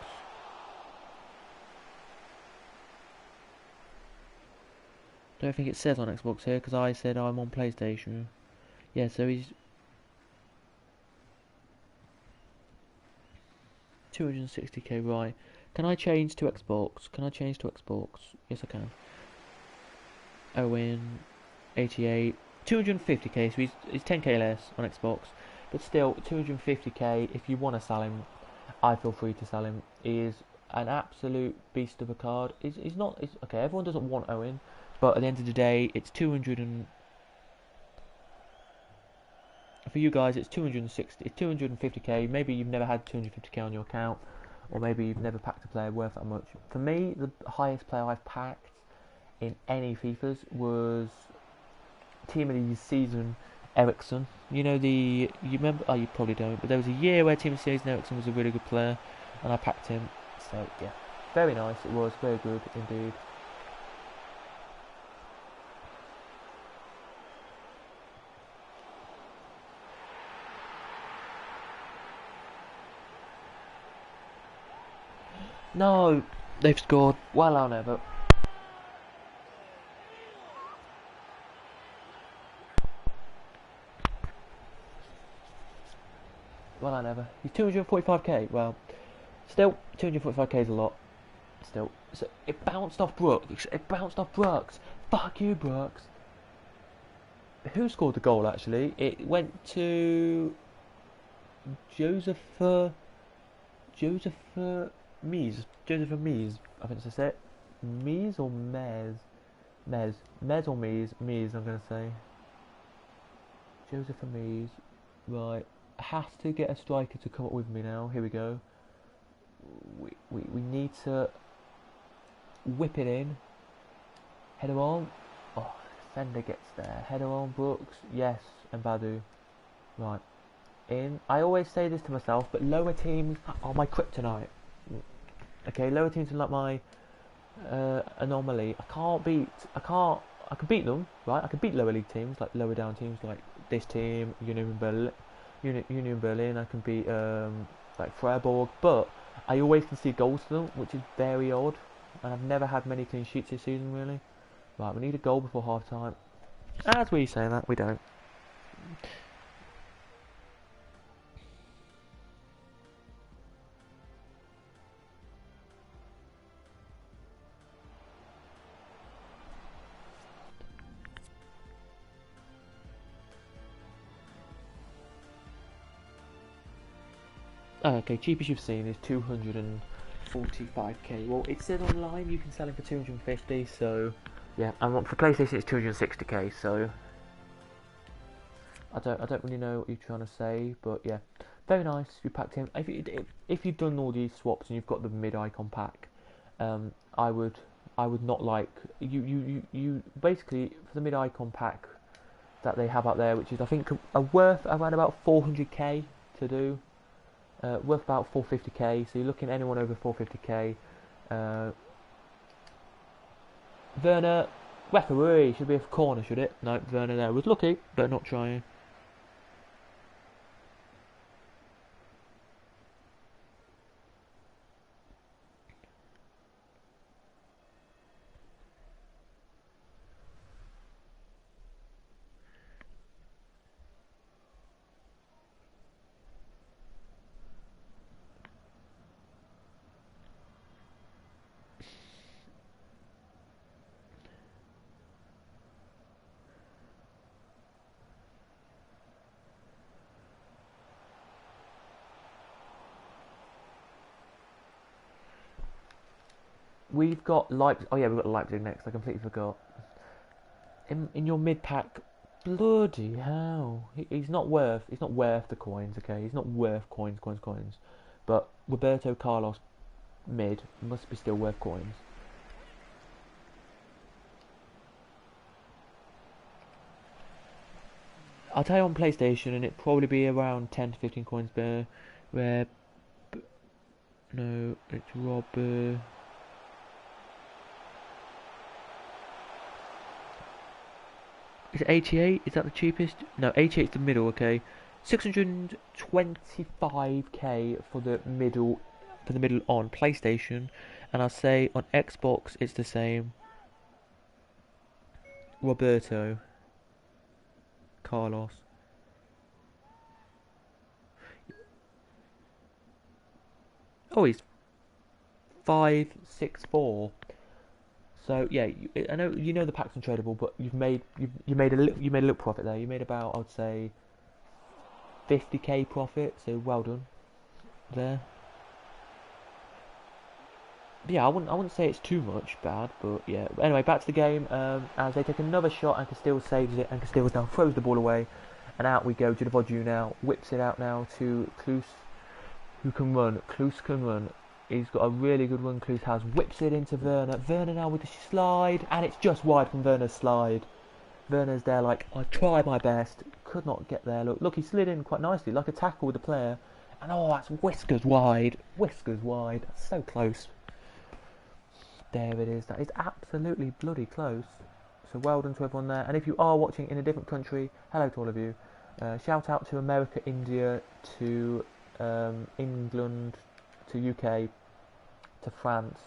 don't think it says on Xbox here because I said I'm on PlayStation. Yeah, so he's 260k. Right? Can I change to Xbox? Can I change to Xbox? Yes, I can. Owen, 88, 250k. So he's 10k less on Xbox, but still 250k. If you want to sell him, I feel free to sell him. He is an absolute beast of a card. He's not. Okay, everyone doesn't want Owen, but at the end of the day, it's 200 and for you guys, it's 260. It's 250k. Maybe you've never had 250k on your account, or maybe you've never packed a player worth that much. For me, the highest player I've packed in any FIFAs was Team of the Season Ericsson. You remember? Oh, you probably don't. But there was a year where Team of the Season Ericsson was a really good player, and I packed him. So yeah, very nice. It was very good indeed. No, they've scored. Well, I never. Well, I never. He's 245k. Well, still 245k is a lot. Still, so it bounced off Brooks. Fuck you, Brooks. Who scored the goal? Actually, it went to Joseph Mies. I think that's it. Mies or Mez? Mez or Mies? Mies, I'm gonna say. Joseph Mies. Right. I have to get a striker to come up with me now. Here we go. We need to whip it in. Header on. Oh, defender gets there. Header on, Brooks. Yes, and Badu. Right. In. I always say this to myself, but lower teams are my kryptonite. Okay, lower teams are like my anomaly. I can beat them, right? I can beat lower league teams, like lower down teams, like this team, Union Berlin. I can beat like Freiburg, but I always concede goals to them, which is very odd. And I've never had many clean sheets this season, really. Right, we need a goal before half time. As we say that, we don't. Oh, okay, cheapest you've seen is 245k. Well, it says online you can sell him for 250, so yeah. And for PlayStation it's 260k. So I don't really know what you're trying to say, but yeah, very nice. You packed him. If you've done all these swaps and you've got the mid-icon pack, I would not like you basically for the mid-icon pack that they have out there, which is I think worth around about 400k to do. Worth about 450k, so you're looking at anyone over 450k. Werner, referee, should be a corner, should it? No, Werner there was lucky, but not trying. We've got Leipzig. Oh yeah, we've got Leipzig next. I completely forgot. In your mid pack, Bloody hell. He's not worth the coins, okay? He's not worth coins. But Roberto Carlos mid must be still worth coins. I'll tell you on PlayStation, and it'd probably be around 10 to 15 coins per. Where. No, it's Robert. Is it 88? Is that the cheapest? No, 88 is the middle, okay. 625k for the middle on PlayStation, and I'll say on Xbox it's the same. Roberto Carlos. Oh, he's 564. So yeah, I know the pack's untradeable, but you made a little profit there. You made about, I'd say, 50k profit. So well done there. But yeah, I wouldn't say it's too much bad, but yeah. But anyway, back to the game. As they take another shot, and Castile saves it, and Castile now throws the ball away, and out we go. Judavoju now whips it out now to Klus, who can run. Klus can run. He's got a really good run. Klus has whips it into Werner. Werner now with the slide, and it's just wide from Werner's slide. Werner's there like, I tried my best, could not get there. Look, he slid in quite nicely, like a tackle with the player. And oh, that's whiskers wide. That's so close. There it is. That is absolutely bloody close. So well done to everyone there. And if you are watching in a different country, hello to all of you. Shout out to America, India, to England, to UK, to France,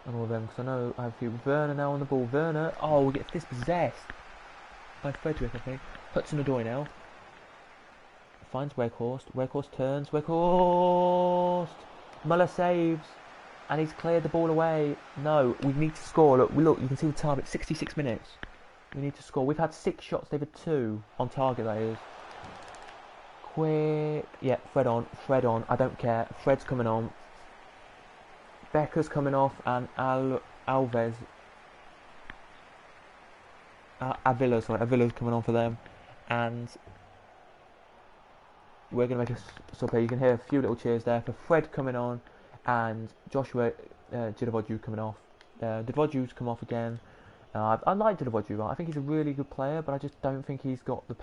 and all of them, because I know I have a few. Werner now on the ball. Werner, oh, gets dispossessed by Frederick, I think. Hudson-Odoi now finds Weghorst. Weghorst turns. Weghorst. Muller saves, and he's cleared the ball away. No, we need to score. Look, you can see the time. It's 66 minutes. We need to score. We've had 6 shots. They've had 2 on target. That is. Quick. Yeah, Fred on. I don't care. Fred's coming on. Becker's coming off, and Avila's coming on for them, and we're going to make a sub here. You can hear a few little cheers there for Fred coming on, and Joshua Judavoju coming off. Judavoju's come off again. I like Judavoju. I think he's a really good player, but I just don't think he's got the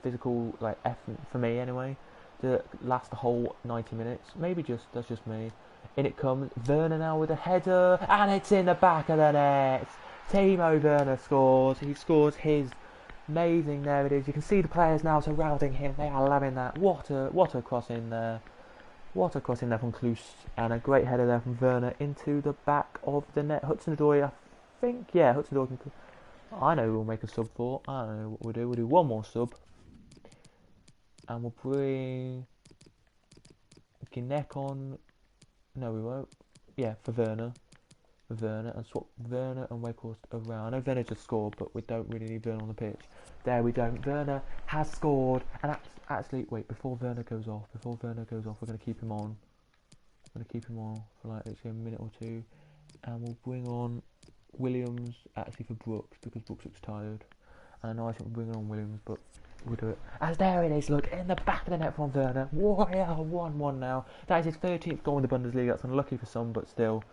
physical effort for me anyway to last the whole 90 minutes. Maybe that's just me. In it comes Werner now with a header, and it's in the back of the net. Timo Werner scores. He scores his. Amazing, there it is. You can see the players now surrounding him. They are loving that. What a cross in there. What a cross in there from Klus, and a great header there from Werner into the back of the net. Hudson-Odoi, I think, yeah, Hudson-Odoi can. I know we'll make a sub for. I don't know what we'll do. We'll do one more sub, and we'll bring Guinness on. No, we won't. Yeah, for Werner. And swap Werner and Weghorst around. I know Werner just scored, but we don't really need Werner on the pitch. There we don't. Werner has scored. And actually, wait, before Werner goes off, we're going to keep him on. For literally a minute or two. And we'll bring on Williams, actually for Brooks, because Brooks looks tired. And I know I shouldn't bring on Williams, but we'll do it. As there it is, look, in the back of the net from Werner. Wow, 1-1 now. That is his 13th goal in the Bundesliga. That's unlucky for some, but still.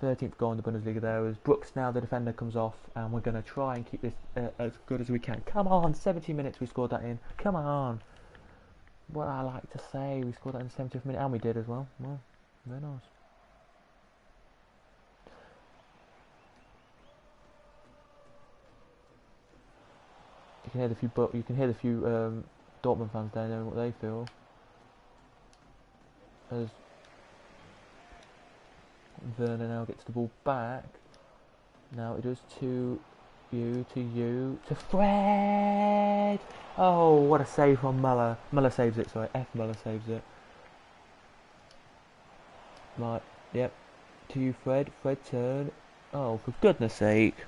13th goal in the Bundesliga there. As Brooks now, the defender, comes off, and we're going to try and keep this as good as we can. Come on, 70 minutes we scored that in. Come on. What I like to say, we scored that in the 70th minute, and we did as well. Well, very nice. You can hear the few Dortmund fans there knowing what they feel. As Werner now gets the ball back. Now it does to Fred. Oh, what a save from Muller. Muller saves it. Sorry, Muller saves it. Right, yep. To you, Fred. Fred turn. Oh, for goodness sake.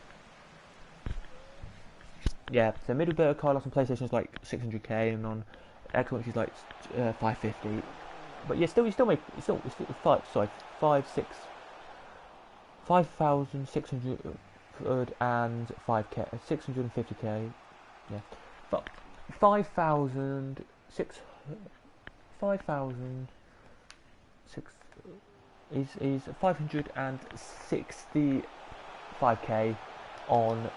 Yeah, so Middleburg Carlos on PlayStation is like 600k, and on Xbox is like 550. But yeah, you still make 5,605k, 650k. Yeah, but 5,000 is 565k on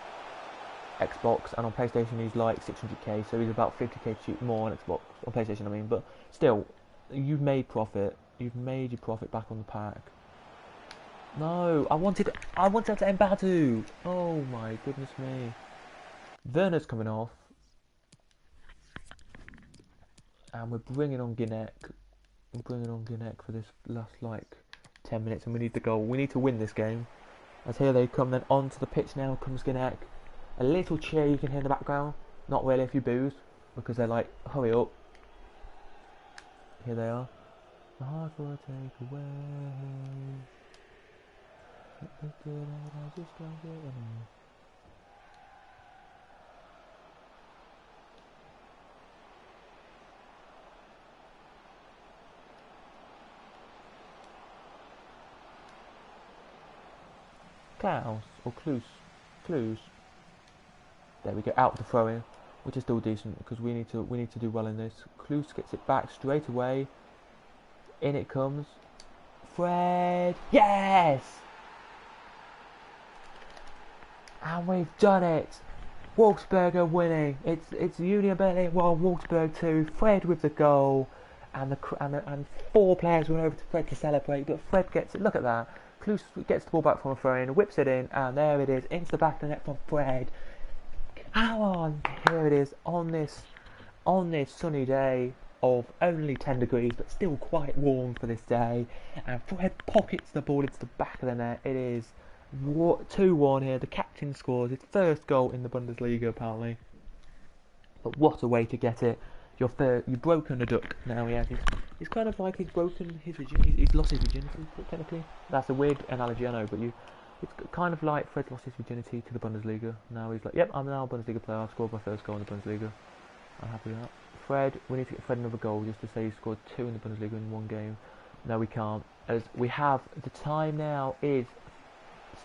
Xbox, and on PlayStation he's like 600k, so he's about 50k more on Xbox, on PlayStation I mean, but still, you've made profit. You've made your profit back on the pack. No, I wanted to end Badu. Oh my goodness me. Werner's coming off, and we're bringing on Gynnek. We're bringing on Gynnek for this last like 10 minutes, and we need the goal. We need to win this game. As here they come, then onto the pitch now comes Gynnek. A little cheer you can hear in the background. Not really a few boos, because they're like, hurry up. Here they are. My heart will take away. I just can't get enough. Klaus or Klus. There we go, out the throw in, which is still decent because we need to do well in this. Klus gets it back straight away. In it comes Fred. Yes! And we've done it. Wolfsburg are winning. It's Union Berlin 1, Wolfsburg 2. Fred with the goal, and four players went over to Fred to celebrate. But Fred gets it. Look at that. Klus gets the ball back from a throw in, whips it in, and there it is into the back of the net from Fred. Come on, here it is on this sunny day of only 10 degrees, but still quite warm for this day. And Fred pockets the ball into the back of the net. It is 2-1 here. The captain scores his first goal in the Bundesliga, apparently. But what a way to get it! You've broken a duck. Now he has it's kind of like he's broken his virginity. He's lost his virginity, technically. That's a weird analogy, I know, but it's kind of like Fred lost his virginity to the Bundesliga. Now he's like, yep, I'm now a Bundesliga player. I've scored my first goal in the Bundesliga. I'm happy with that. Fred, we need to get Fred another goal just to say he scored 2 in the Bundesliga in one game. No, we can't. As we have, the time now is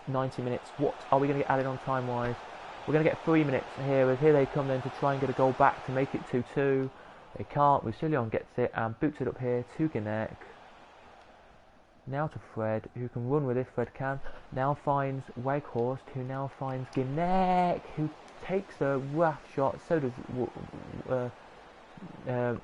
90 minutes. What are we going to get added on time-wise? We're going to get 3 minutes here. As here they come then to try and get a goal back to make it 2-2. They can't. Roussillon gets it and boots it up here to Gynnek. Now to Fred, who can run with it. Fred can. Now finds Weghorst, who now finds Gynnek, who takes a rough shot. So does the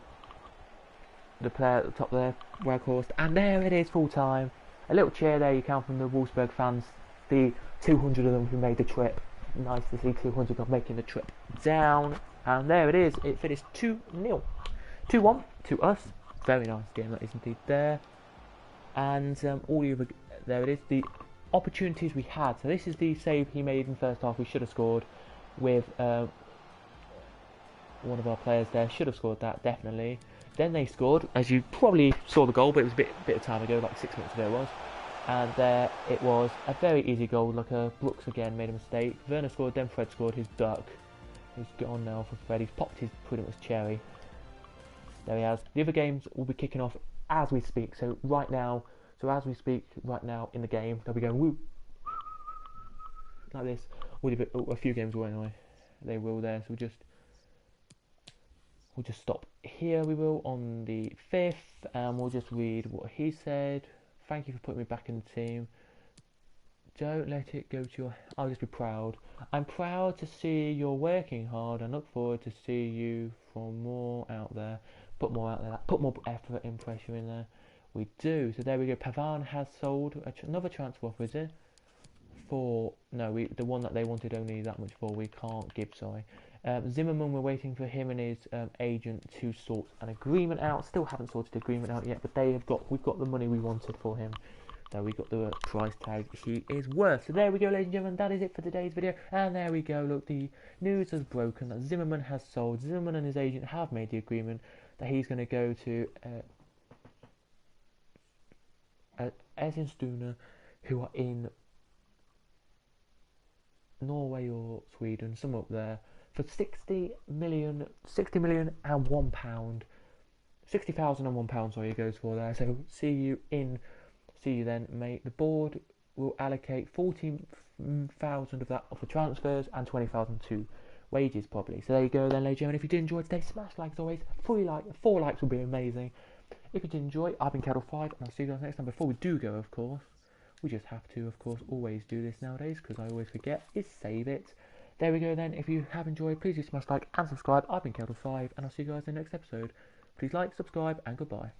player at the top there, Weghorst. And there it is, full time. A little cheer there you can from the Wolfsburg fans. The 200 of them who made the trip. Nice to see 200 of them making the trip down. And there it is. It finished 2-0. 2-1 to us. Very nice game that is indeed there. And there it is, the opportunities we had. So this is the save he made in the first half. We should have scored with one of our players there. Should have scored that, definitely. Then they scored, as you probably saw the goal, but it was a bit of time ago, like 6 minutes ago it was. And there it was, a very easy goal. Like Brooks again made a mistake. Werner scored, then Fred scored his duck. He's gone now for Fred. He's popped his pretty much cherry. There he has. The other games will be kicking off as we speak. So as we speak right now in the game, they'll be going woo like this. A few games away anyway. They will there. So we'll just stop here. We will on the 5th, and we'll just read what he said. Thank you for putting me back in the team. Don't let it go to your... I'll just be proud. I'm proud to see you're working hard and look forward to see you for more out there. Put more out there. Put more effort and pressure in there. We do. So there we go. Pavan has sold another transfer offer, is it? The one that they wanted only that much for. We can't give, sorry. Zimmerman, we're waiting for him and his agent to sort an agreement out. Still haven't sorted the agreement out yet, but we've got the money we wanted for him. So we got the price tag he is worth. So there we go, ladies and gentlemen. That is it for today's video. And there we go. Look, the news has broken that Zimmerman has sold. Zimmerman and his agent have made the agreement that he's going to go to Eskilstuna, who are in Norway or Sweden, somewhere up there, for 60 million and £1. 60,000 and £1, sorry, it goes for there. So see you then, mate. The board will allocate 14,000 of that for transfers and 20,000 to wages probably. So there you go then, ladies and gentlemen. If you did enjoy today, smash like as always. 4 likes would be amazing. If you did enjoy, I've been Kettle5, and I'll see you guys next time. Before we do go, of course, we just have to, of course, always do this nowadays, because I always forget, is save it. There we go then. If you have enjoyed, please do smash like and subscribe. I've been Kettle5, and I'll see you guys in the next episode. Please like, subscribe, and goodbye.